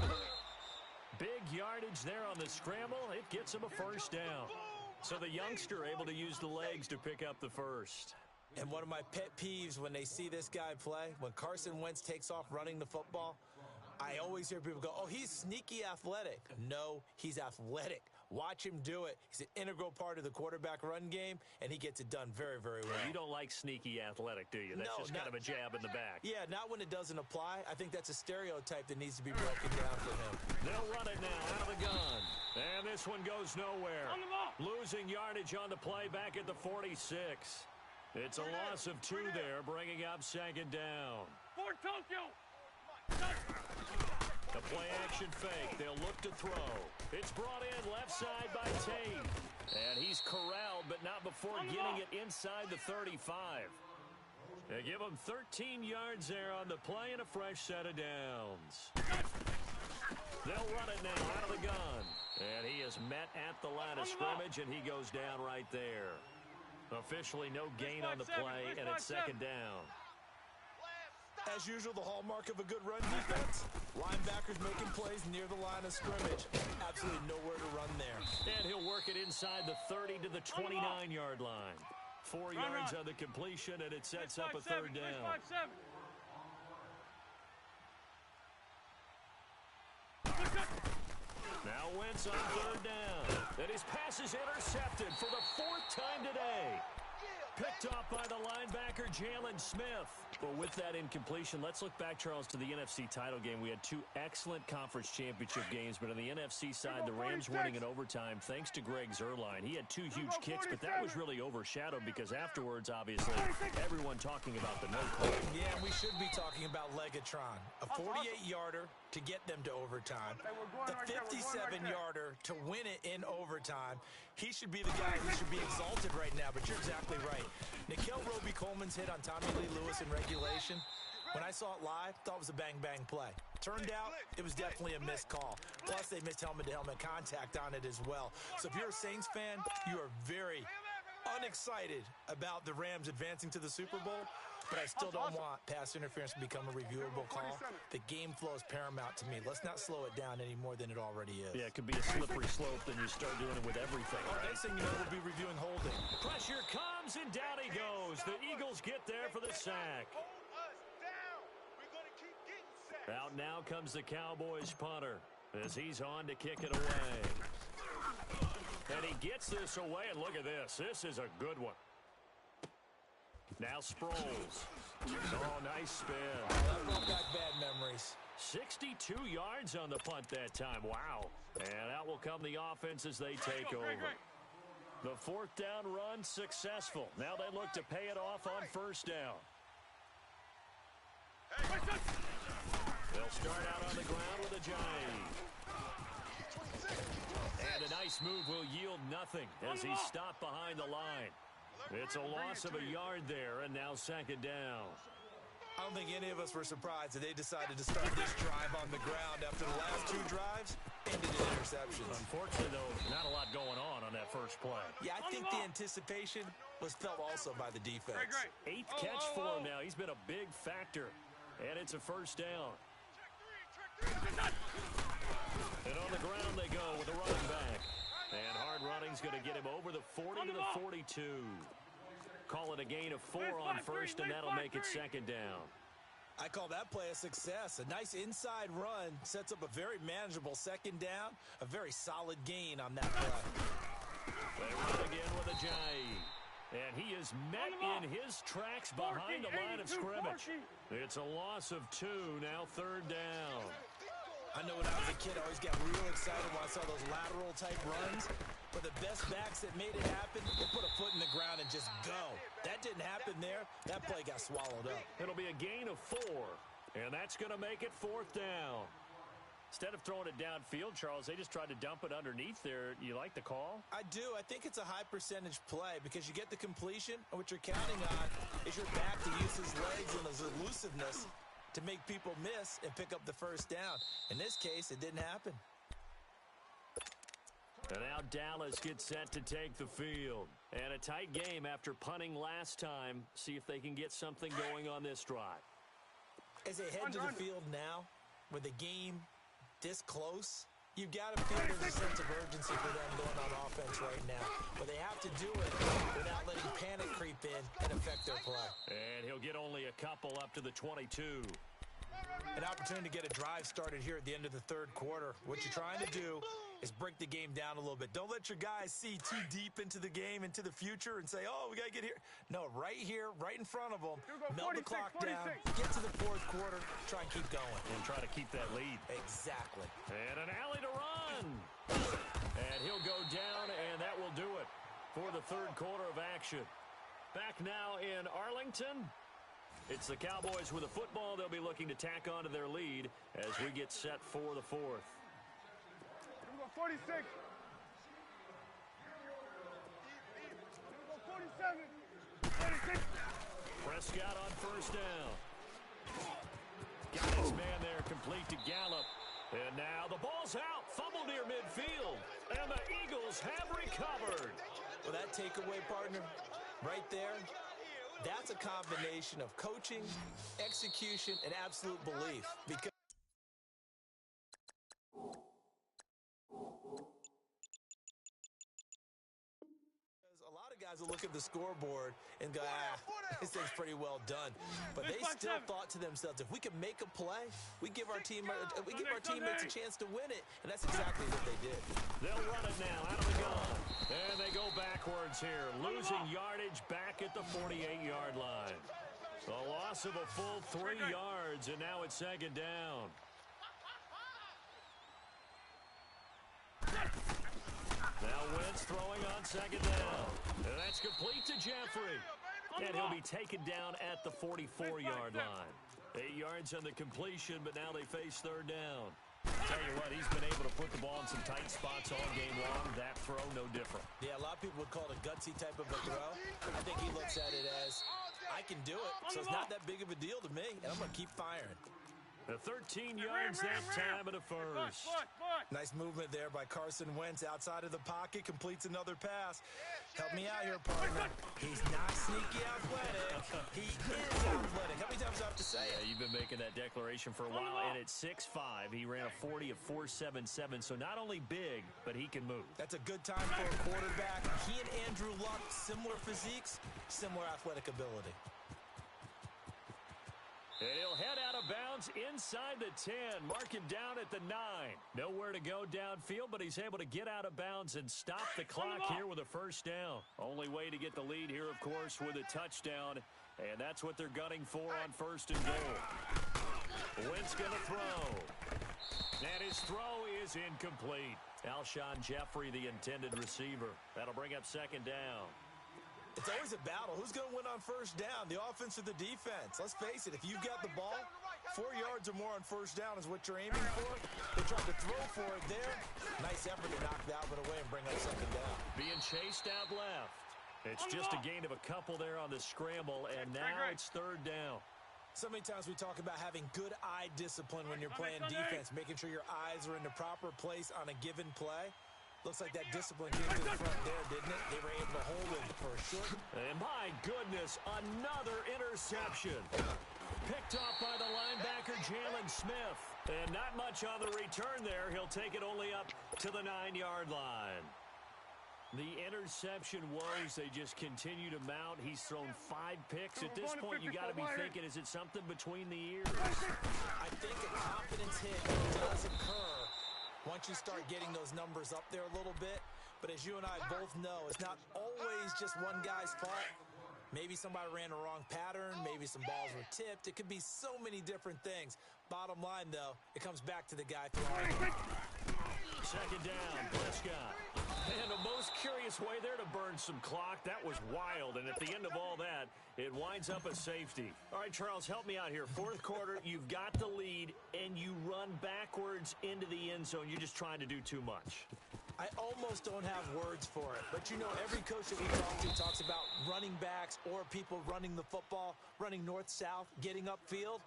Big yardage there on the scramble. It gets him a first down. So the youngster able to use the legs to pick up the first. And one of my pet peeves when they see this guy play, when Carson Wentz takes off running the football, I always hear people go, oh, he's sneaky athletic. No, he's athletic. Watch him do it. He's an integral part of the quarterback run game, and he gets it done very, very well. You don't like sneaky athletic, do you? That's just kind of a jab in the back. Yeah, not when it doesn't apply. I think that's a stereotype that needs to be broken down for him. They'll run it now out of the gun. And this one goes nowhere. Losing yardage on the play back at the 46. It's a loss of 2 there, bringing up second down. For Tokyo. The play action fake. They'll look to throw. It's brought in left side by Tate. And he's corralled, but not before getting it inside the 35. They give him 13 yards there on the play and a fresh set of downs. They'll run it now out of the gun. And he is met at the line of scrimmage, and he goes down right there. Officially no gain on the play, and it's second down. As usual, the hallmark of a good run defense, linebackers making plays near the line of scrimmage. Absolutely nowhere to run there. And he'll work it inside the 30 to the 29-yard line. 4 yards on the completion, and it sets up a third down. Now Wentz on third down. And his pass is intercepted for the 4th time today. Picked off by the linebacker, Jalen Smith. Well, with that incompletion, let's look back, Charles, to the NFC title game. We had 2 excellent conference championship games, but on the NFC side, the Rams winning in overtime thanks to Greg Zuerlein. He had 2 huge kicks, but that was really overshadowed because afterwards, obviously, everyone talking about the no call. Yeah, we should be talking about Legatron. A 48-yarder to get them to overtime. The 57-yarder to win it in overtime. He should be the guy who should be exalted right now, but you're exactly right. Nikel Roby-Coleman's hit on Tommy Lee Lewis in regulation, when I saw it live, thought it was a bang-bang play. Turned out, it was definitely a missed call. Plus, they missed helmet-to-helmet contact on it as well. So if you're a Saints fan, you are very unexcited about the Rams advancing to the Super Bowl, but I still don't want pass interference to become a reviewable call. The game flow is paramount to me. Let's not slow it down any more than it already is. Yeah, it could be a slippery slope, then you start doing it with everything. Well, next thing you know, we'll be reviewing holding. Pressure comes, and down he goes. The Eagles get there for the sack. Out now comes the Cowboys punter as he's on to kick it away. And he gets this away, and look at this. This is a good one. Now Sproles. Oh, nice spin. That brought back bad memories. 62 yards on the punt that time. Wow. And out will come the offense as they take over. The 4th down run successful. Now they look to pay it off on first down. They'll start out on the ground with a jive. And a nice move will yield nothing as he's stopped behind the line. It's a loss of a yard there, and now second down. I don't think any of us were surprised that they decided to start this drive on the ground after the last 2 drives ended in interceptions. Unfortunately, though, not a lot going on that first play. Yeah, I think the anticipation was felt also by the defense. 8th catch for him now. He's been a big factor, and it's a first down. And on the ground they go with the running back. And hard running's going to get him over the 40 to the 42. Call it a gain of 4 on first, and that'll make it second down. I call that play a success. A nice inside run sets up a very manageable second down. A very solid gain on that play. They run again with a jive. And he is met in his tracks behind the line of scrimmage. It's a loss of 2, now third down. I know when I was a kid, I always got real excited when I saw those lateral-type runs. But the best backs that made it happen, they put a foot in the ground and just go. That didn't happen there. That play got swallowed up. It'll be a gain of 4, and that's going to make it 4th down. Instead of throwing it downfield, Charles, they just tried to dump it underneath there. You like the call? I do. I think it's a high-percentage play because you get the completion, and what you're counting on is your back to use his legs and his elusiveness to make people miss and pick up the first down. In this case, it didn't happen. And now Dallas gets set to take the field. And a tight game after punting last time. See if they can get something going on this drive. As they head to the field now, with the game this close, you've got to feel there's a sense of urgency for them going on offense right now. But they have to do it without letting panic creep in and affect their play. And he'll get only a couple up to the 22. An opportunity to get a drive started here at the end of the third quarter. What you're trying to do is break the game down a little bit. Don't let your guys see too deep into the game, into the future, and say, oh, we got to get here. No, right here, right in front of them, melt the clock down, get to the fourth quarter, try and keep going. And try to keep that lead. Exactly. And an alley to run. And he'll go down, and that will do it for the third quarter of action. Back now in Arlington. It's the Cowboys with a football. They'll be looking to tack on to their lead as we get set for the fourth. 46. 47. 46. Prescott on first down. Got his man there, complete to Gallup. And now the ball's out. Fumble near midfield. And the Eagles have recovered. Well, that takeaway, partner, right there, that's a combination of coaching, execution, and absolute belief. Because a lot of guys will look at the scoreboard and go, this thing's pretty well done. But they still thought to themselves, if we can make a play, we give our teammates a chance to win it. And that's exactly what they did. They'll run it now out of the gun. And they go backwards here, losing yardage back at the 48-yard line. A loss of a full 3 yards, and now it's second down. Now Wentz throwing on second down. And that's complete to Jeffrey. And he'll be taken down at the 44-yard line. 8 yards on the completion, but now they face third down. Tell you what, he's been able to put the ball in some tight spots all game long. That throw, no different. Yeah, a lot of people would call it a gutsy type of a throw. I think he looks at it as, I can do it, so it's not that big of a deal to me, and I'm going to keep firing. The 13 yards that time of the first. Nice movement there by Carson Wentz outside of the pocket, completes another pass. Help me out here, partner. He's not sneaky athletic. He is athletic. How many times do I have to say it? You've been making that declaration for a while, and at 6'5", he ran a 40 of 4.77, so not only big, but he can move. That's a good time for a quarterback. He and Andrew Luck, similar physiques, similar athletic ability. And he'll head out of bounds inside the 10. Mark him down at the 9. Nowhere to go downfield, but he's able to get out of bounds and stop the clock here with a first down. Only way to get the lead here, of course, with a touchdown. And that's what they're gunning for on first and goal. Wentz going to throw. And his throw is incomplete. Alshon Jeffrey, the intended receiver. That'll bring up second down. It's always a battle. Who's going to win on first down, the offense or the defense? Let's face it, if you've got the ball, 4 yards or more on first down is what you're aiming for. They tried to throw for it there. Nice effort to knock that one away and bring up second down. Being chased out left. It's just a gain of a couple there on the scramble, and now it's third down. So many times we talk about having good eye discipline when you're playing defense, making sure your eyes are in the proper place on a given play. Looks like that discipline came to the front there, didn't it? They were able to hold it for a short. And my goodness, another interception. Picked off by the linebacker, Jalen Smith. And not much on the return there. He'll take it only up to the 9-yard line. The interception woes, they just continue to mount. He's thrown 5 picks. At this point, you got to be thinking, is it something between the ears? I think a confidence hit does occur once you start getting those numbers up there a little bit. But as you and I both know, it's not always just one guy's fault. Maybe somebody ran a wrong pattern. Maybe some balls were tipped. It could be so many different things. Bottom line, though, it comes back to the guy throwing it. Second down, Prescott. And the most curious way there to burn some clock. That was wild. And at the end of all that, it winds up a safety. All right, Charles, help me out here. Fourth quarter, you've got the lead, and you run backwards into the end zone. You're just trying to do too much. I almost don't have words for it. But, you know, every coach that we talk to talks about running backs or people running the football, running north-south, getting upfield.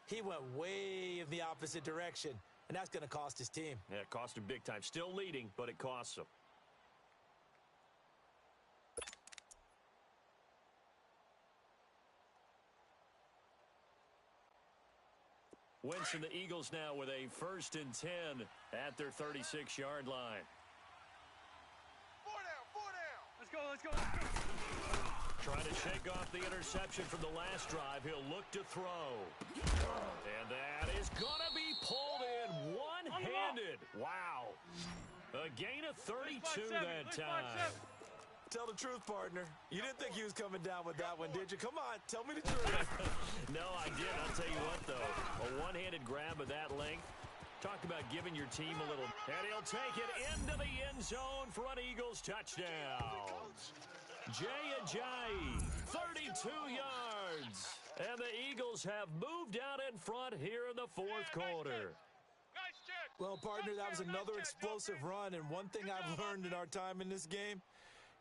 He went way in the opposite direction. And that's going to cost his team. Yeah, it cost him big time. Still leading, but it costs him. Wentz and the Eagles now with a 1st and 10 at their 36-yard line. 4 down. Let's go, let's go, let's go. Trying to shake off the interception from the last drive. He'll look to throw. And that is going to be pulled in one-handed. Wow. A gain of 32 that time. Tell the truth, partner. You didn't think he was coming down with that one, did you? Come on, tell me the truth. No, I did. I'll tell you what, though. A one-handed grab of that length. Talk about giving your team a little. And he'll take it into the end zone for an Eagles touchdown. Jay Ajayi, 32 yards. And the Eagles have moved out in front here in the fourth quarter. Well, partner, that was another explosive run. And one thing I've learned in our time in this game,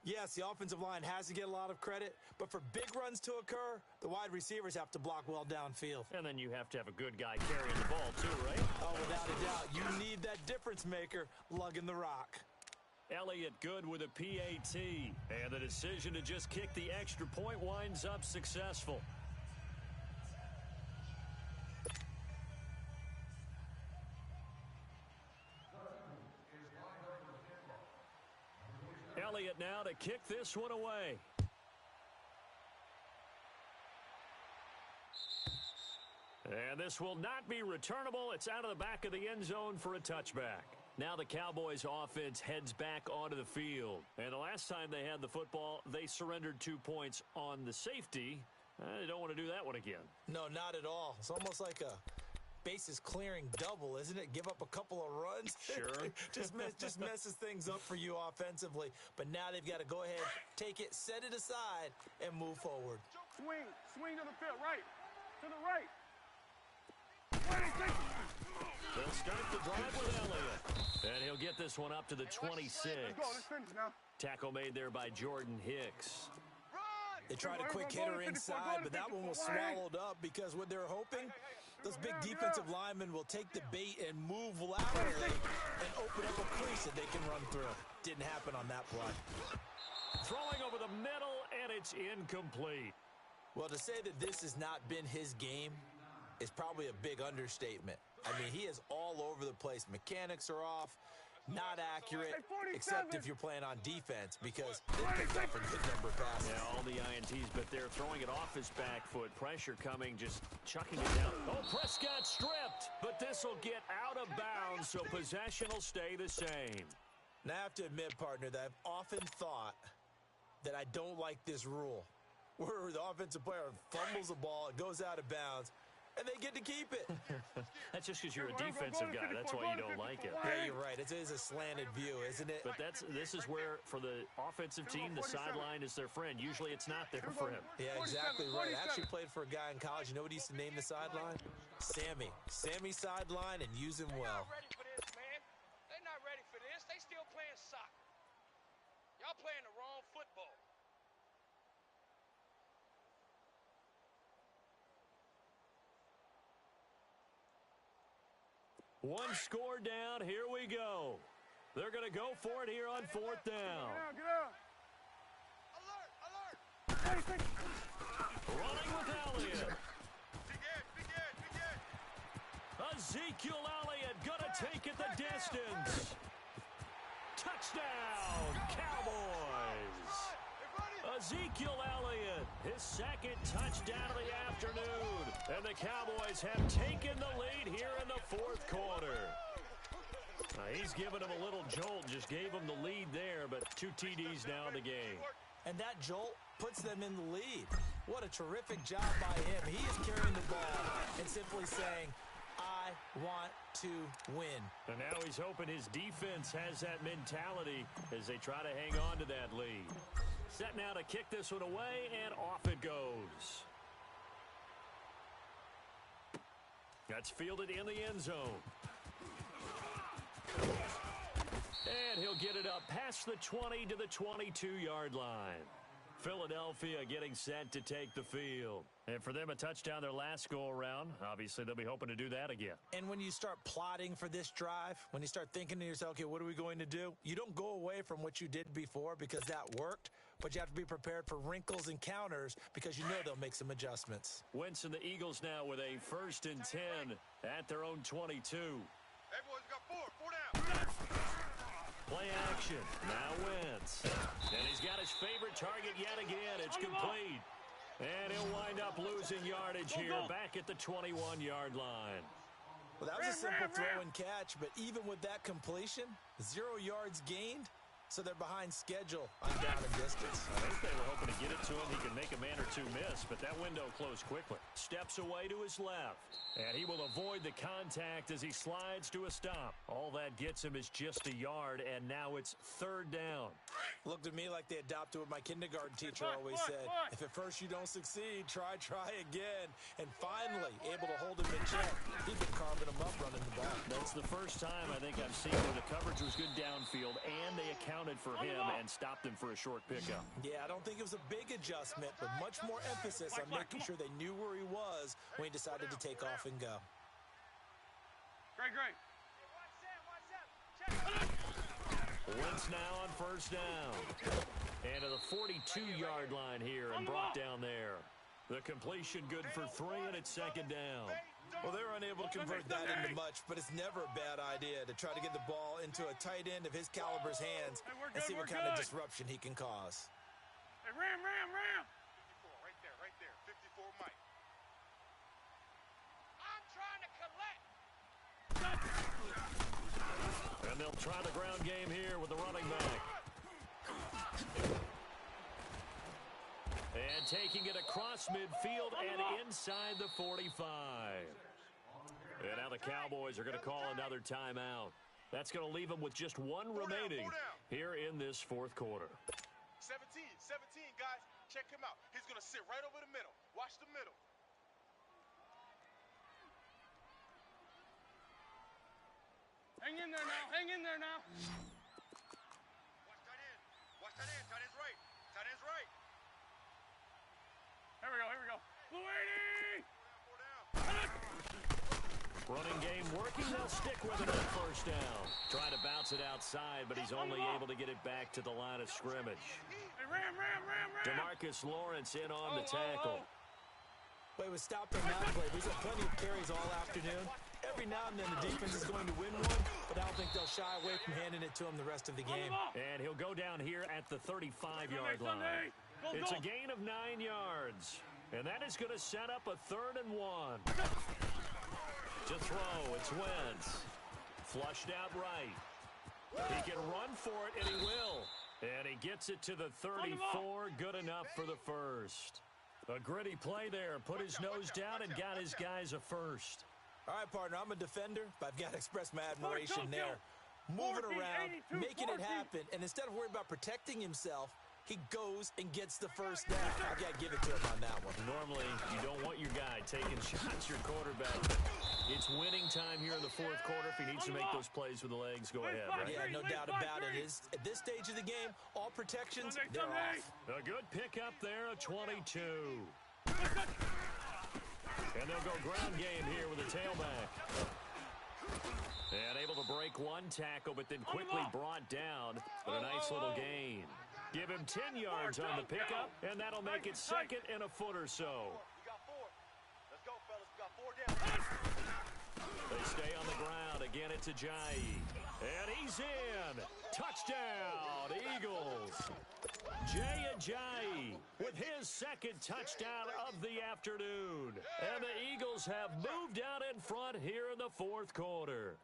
yes, the offensive line has to get a lot of credit, but for big runs to occur, the wide receivers have to block well downfield. And then you have to have a good guy carrying the ball, too, right? Oh, without a doubt. You need that difference maker lugging the rock. Elliott good with a PAT. And the decision to just kick the extra point winds up successful. Elliott now to kick this one away. And this will not be returnable. It's out of the back of the end zone for a touchback. Now the Cowboys offense heads back onto the field. And the last time they had the football, they surrendered 2 points on the safety. They don't want to do that one again. No, not at all. It's almost like a bases clearing double, isn't it? Give up a couple of runs. Sure. just messes things up for you offensively. But now they've got to go ahead, take it, set it aside, and move forward. Swing to the field, right. To the right. They'll start the drive with Elliott. And he'll get this one up to the 26. Let's go, let's finish now. Tackle made there by Jordan Hicks. They tried a quick hitter inside, but that one was swallowed up because what they're hoping, those big defensive linemen will take the bait and move laterally and open up a crease that they can run through. Didn't happen on that play. Throwing over the middle, and it's incomplete. Well, to say that this has not been his game is probably a big understatement. I mean, he is all over the place. Mechanics are off, not accurate, except if you're playing on defense because they picked up a good number of passes. Yeah, all the INTs, but they're throwing it off his back foot. Pressure coming, just chucking it down. Oh, Prescott stripped, but this will get out of bounds, so possession will stay the same. Now, I have to admit, partner, that I've often thought that I don't like this rule, where the offensive player fumbles the ball, it goes out of bounds, and they get to keep it. That's just because you're a defensive guy. That's why you don't like it. Yeah, you're right. It is a slanted view, isn't it? But this is where, for the offensive team, the sideline is their friend. Usually it's not there for him. Yeah, exactly right. I actually played for a guy in college. You know what he used to name the sideline? Sammy. Sammy sideline, and use him well. They're not ready for this, man. They're not ready for this. They still playing soccer. Y'all playing the wrong football. One score down. Here we go. They're going to go for it here on fourth down. Get out. Alert. Running with Elliott. Big Ed. Ezekiel Elliott going to take it the distance. Touchdown, Cowboys. Ezekiel Elliott, his second touchdown of the afternoon. And the Cowboys have taken the lead here in the fourth quarter. He's given him a little jolt, just gave him the lead there, but 2 TDs now in the game. And that jolt puts them in the lead. What a terrific job by him. He is carrying the ball and simply saying, I want to win. And now he's hoping his defense has that mentality as they try to hang on to that lead. Set now to kick this one away, and off it goes. That's fielded in the end zone. And he'll get it up past the 20 to the 22-yard line. Philadelphia getting set to take the field. And for them, a touchdown their last go-around. Obviously, they'll be hoping to do that again. And when you start plotting for this drive, when you start thinking to yourself, okay, what are we going to do? You don't go away from what you did before because that worked, but you have to be prepared for wrinkles and counters because you know they'll make some adjustments. Wentz and the Eagles now with a 1st and 10 at their own 22. Everyone's got 4 down. Play action. Now Wentz. And he's got his favorite target yet again. It's complete. And he'll wind up losing yardage here back at the 21-yard line. Well, that was a simple throw and catch, but even with that completion, 0 yards gained, so they're behind schedule on down and distance. I think they were hoping to get it to him. He can make a man or two miss, but that window closed quickly. Steps away to his left, and he will avoid the contact as he slides to a stop. All that gets him is just a yard, and now it's 3rd down. Looked at me like they adopted what my kindergarten teacher always said. If at first you don't succeed, try again. And finally, able to hold him in check. He'd been carving him up running the ball. That's the first time I think I've seen where the coverage was good downfield, and they accounted for him and stopped him for a short pickup. Yeah, I don't think it was a big adjustment, but much more emphasis on making sure they knew where he was when he decided to take off and go. Great. Wentz now on 1st down. And to the 42-yard line here and brought down there. The completion good for 3, and it's 2nd down. Well, they were unable to convert that into much, but it's never a bad idea to try to get the ball into a tight end of his caliber's hands and see what kind of disruption he can cause. Hey, ram. 54, right there. 54 Mike. I'm trying to collect. And they'll try the ground game here with the running back. And taking it across midfield and inside the 45. And now the Cowboys are going to call another timeout. That's going to leave them with just 1 remaining here in this 4th quarter. 17, guys. Check him out. He's going to sit right over the middle. Watch the middle. Hang in there now. Watch tight end. Tight end's right. Here we go. Blue 80! Running game working. They'll stick with it on 1st down. Trying to bounce it outside, but he's only able to get it back to the line of scrimmage. Hey, ram. DeMarcus Lawrence in on the tackle. But he was stopped on that play. He's had plenty of carries all afternoon. Every now and then the defense is going to win one, but I don't think they'll shy away from handing it to him the rest of the game. And he'll go down here at the 35-yard line. It's a gain of 9 yards. And that is going to set up a 3rd and 1. To throw, it's Wentz. Flushed out right. He can run for it, and he will. And he gets it to the 34. Good enough for the 1st. A gritty play there. Put his nose down and got his guys a 1st. All right, partner, I'm a defender, but I've got to express my admiration there. Moving around, making it happen, and instead of worrying about protecting himself, he goes and gets the 1st down. I got to give it to him on that one. Normally, you don't want your guy taking shots, your quarterback. It's winning time here in the 4th quarter. If he needs to make those plays with the legs, go ahead, right? Yeah, no doubt about it. At this stage of the game, all protections, they're off. A good pickup there, a 22. And they'll go ground game here with a tailback. And able to break 1 tackle, but then quickly brought down. But a nice little gain. Give him 10 yards on the pickup, and that'll make it 2nd and a foot or so. We got 4. Let's go, fellas. We got 4 down. They stay on the ground. Again, it's Ajayi. And he's in. Touchdown, Eagles. Jay Ajayi with his 2nd touchdown of the afternoon. And the Eagles have moved out in front here in the 4th quarter.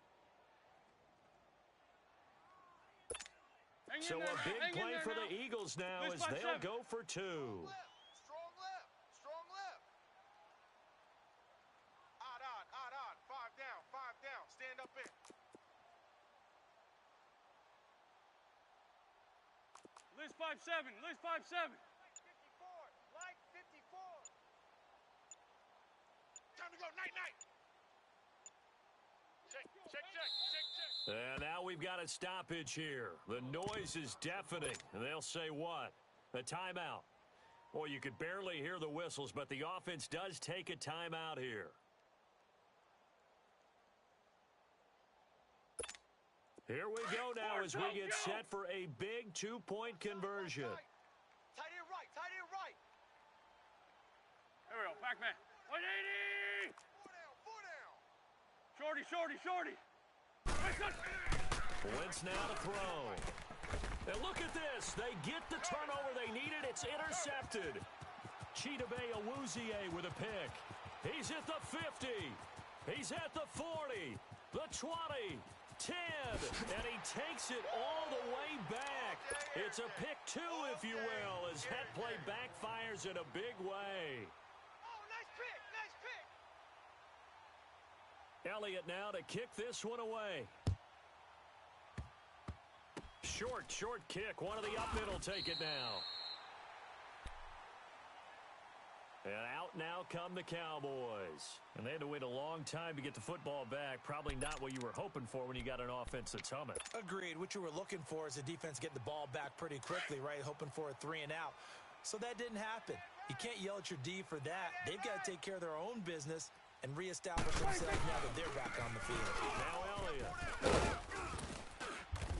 So a big play for the Eagles now as they'll go for 2. Strong left. Odd. 5 down. Stand up in. List 5-7. Like 54. Time to go. Night. Check. And now we've got a stoppage here. The noise is deafening. And they'll say what? A timeout. Well, you could barely hear the whistles, but the offense does take a timeout here. Here we go now as we get set for a big 2-point conversion. Tight end right. Here we go, Pac-Man. 180! 4 down. Shorty. Wentz now to throw. And look at this. They get the turnover they needed. It's intercepted. Chidobe Awuzie with a pick. He's at the 50. He's at the 40, the 20, 10, and he takes it all the way back. It's a pick two, if you will, as that play backfires in a big way. Oh, nice pick, nice pick. Elliott now to kick this one away. Short kick. One of the up middle take it now. And out now come the Cowboys. And they had to wait a long time to get the football back. Probably not what you were hoping for when you got an offense that's humming. Agreed. What you were looking for is the defense getting the ball back pretty quickly, right? Hoping for a 3 and out. So that didn't happen. You can't yell at your D for that. They've got to take care of their own business and reestablish themselves now that they're back on the field. Now Elliott.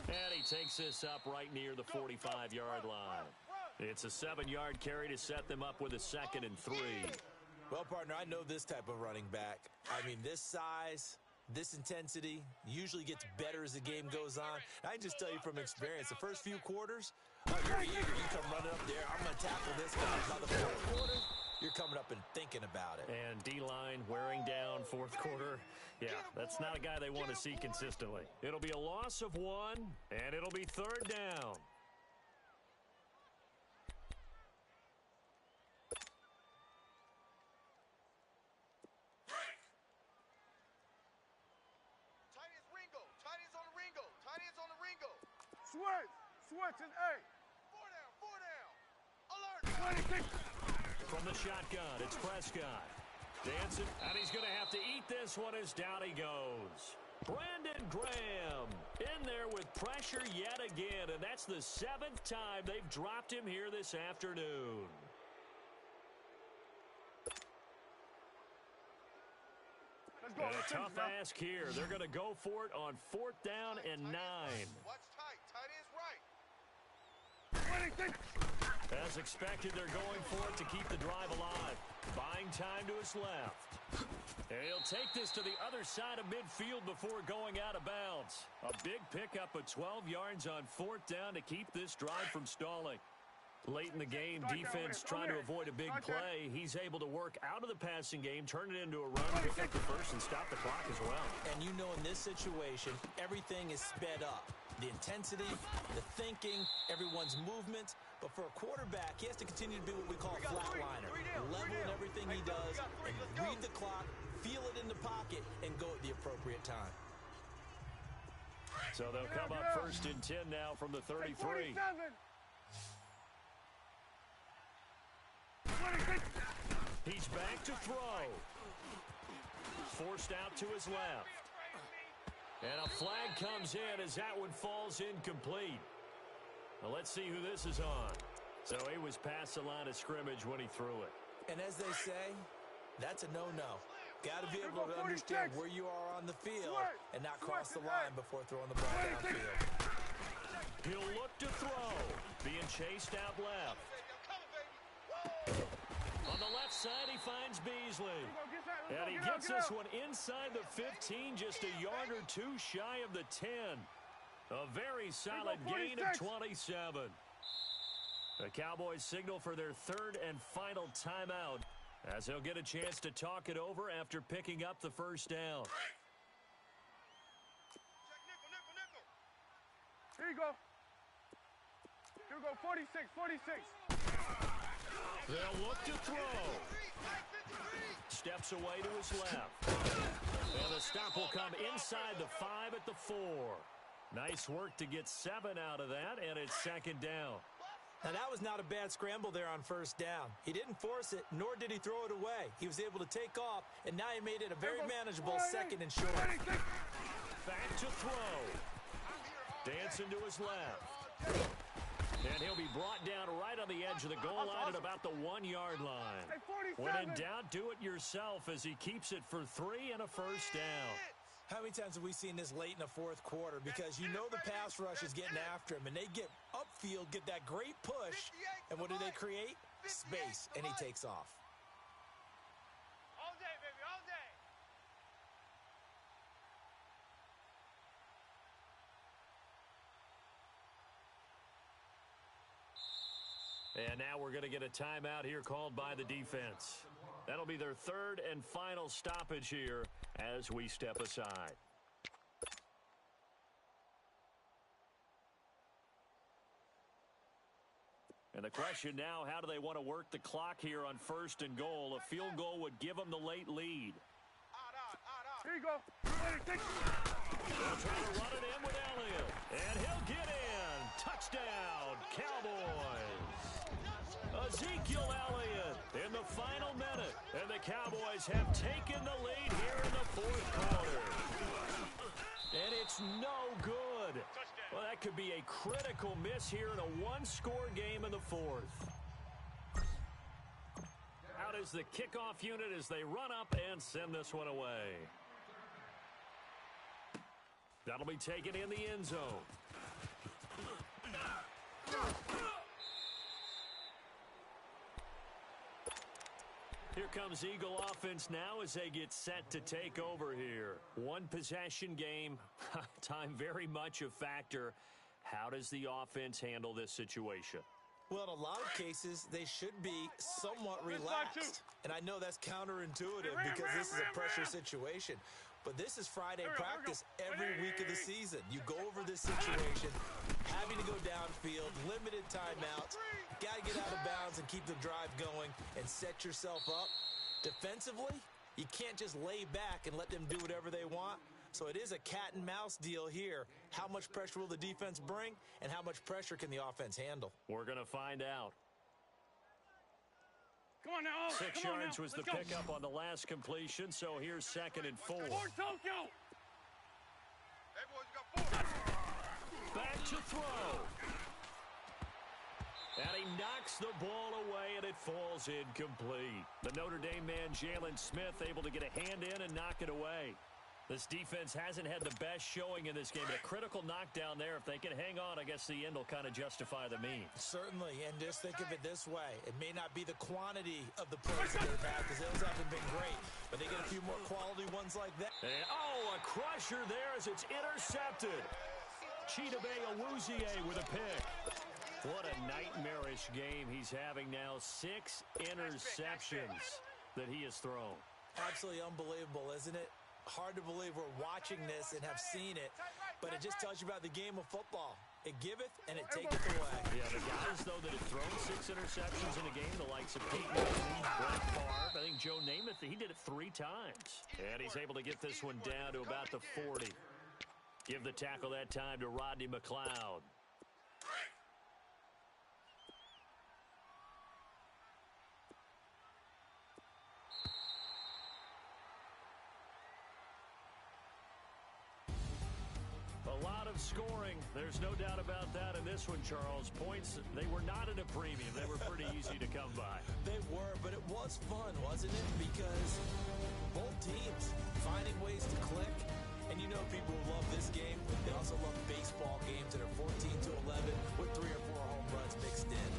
And he takes this up right near the 45-yard line. It's a 7-yard carry to set them up with a 2nd and 3. Well, partner, I know this type of running back. I mean, this size, this intensity usually gets better as the game goes on. I can just tell you from experience, the first few quarters, you're eager. You come running up there. I'm going to tackle this guy. By the fourth quarter, you're coming up and thinking about it. And D-line wearing down fourth quarter. Yeah, that's not a guy they want to see consistently. It'll be a loss of 1, and it'll be 3rd down. Switch and A. 4 down. Alert. From the shotgun, it's Prescott. Dancing, and he's going to have to eat this one as down he goes. Brandon Graham in there with pressure yet again, and that's the 7th time they've dropped him here this afternoon. Let's go. And a tough ask here. They're going to go for it on 4th down and 9. Watch tight. Tight ends right. As expected, they're going for it to keep the drive alive. Buying time to his left. And he'll take this to the other side of midfield before going out of bounds. A big pickup of 12 yards on 4th down to keep this drive from stalling. Late in the game, defense trying to avoid a big play. He's able to work out of the passing game, turn it into a run, pick up the first, and stop the clock as well. And you know in this situation, everything is sped up. The intensity, the thinking, everyone's movement. But for a quarterback, he has to continue to be what we call a flatliner. Level in everything he does and read the clock, feel it in the pocket, and go at the appropriate time. So they'll come up 1st and 10 now from the 33. He's back to throw. Forced out to his left. And a flag comes in as that one falls incomplete. Now let's see who this is on. So he was past the line of scrimmage when he threw it. And as they say, that's a no-no. Got to be able to understand where you are on the field and not cross the line before throwing the ball downfield. He'll look to throw. Being chased out left. On the left side, he finds Beasley. And he gets this one inside the 15, just a yard or 2 shy of the 10. A very solid gain of 27. The Cowboys signal for their 3rd and final timeout as they'll get a chance to talk it over after picking up the 1st down. Here you go. Here we go, 46. They'll look to throw. Steps away to his left. And the stop will come inside the 5 at the 4. Nice work to get 7 out of that, and it's 2nd down. Now, that was not a bad scramble there on 1st down. He didn't force it, nor did he throw it away. He was able to take off, and now he made it a very manageable 2nd and short. Back to throw. Dancing to his left. And he'll be brought down right on the edge of the goal line at about the 1-yard line. When in doubt, do it yourself as he keeps it for 3 and a 1st down. How many times have we seen this late in the 4th quarter? Because you know the pass rush is getting after him, and they get upfield, get that great push, and what do they create? Space, and he takes off. All day, baby, all day. And now we're going to get a timeout here called by the defense. That'll be their 3rd and final stoppage here as we step aside. And the question now, how do they want to work the clock here on 1st and goal? A field goal would give them the late lead. Here you go. They'll try to run it in with Elliott. And he'll get in. Touchdown, Cowboys. Ezekiel Elliott in the final minute. And the Cowboys have taken the lead here in the 4th quarter. And it's no good. Well, that could be a critical miss here in a one-score game in the 4th. Out is the kickoff unit as they run up and send this one away. That'll be taken in the end zone. Here comes Eagle offense now as they get set to take over here. One possession game, time very much a factor. How does the offense handle this situation? Well, in a lot of cases, they should be somewhat relaxed. And I know that's counterintuitive because this is a pressure situation. But this is Friday practice every week of the season. You go over this situation, having to go downfield, limited timeouts. Got to get out of bounds and keep the drive going and set yourself up. Defensively, you can't just lay back and let them do whatever they want. So it is a cat and mouse deal here. How much pressure will the defense bring, and how much pressure can the offense handle? We're going to find out. Come on now. 6 yards was the pickup on the last completion, so here's 2nd and 4. Tokyo. Back to throw. And he knocks the ball away, and it falls incomplete. The Notre Dame man, Jalen Smith, able to get a hand in and knock it away. This defense hasn't had the best showing in this game, but a critical knockdown there. If they can hang on, I guess the end will kind of justify the means. Certainly, and just think of it this way. It may not be the quantity of the plays that they've had, because those haven't been great, but they get a few more quality ones like that. And, oh, a crusher there as it's intercepted. Chidobe Awuzie with a pick. What a nightmarish game he's having now. 6 interceptions that he has thrown. Absolutely unbelievable, isn't it? Hard to believe we're watching this and have seen it, but it just tells you about the game of football. It giveth and it taketh away. Yeah, the guys, though, that have thrown 6 interceptions in a game, the likes of Peyton Manning, Brett Favre, I think Joe Namath, he did it 3 times. And he's able to get this one down to about the 40. Give the tackle that time to Rodney McLeod. Scoring, there's no doubt about that in this one, Charles. Points, they were not at a premium. They were pretty easy to come by. They were, but it was fun, wasn't it? Because both teams finding ways to click. And you know people who love this game, they also love baseball games that are 14-11 with 3 or 4 home runs mixed in.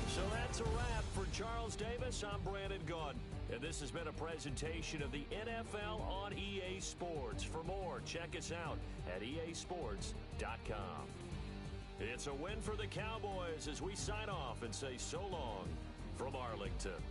So that's a wrap for Charles Davis. I'm Brandon Gunn, and this has been a presentation of the NFL on EA Sports. For more, check us out at easports.com. It's a win for the Cowboys as we sign off and say so long from Arlington.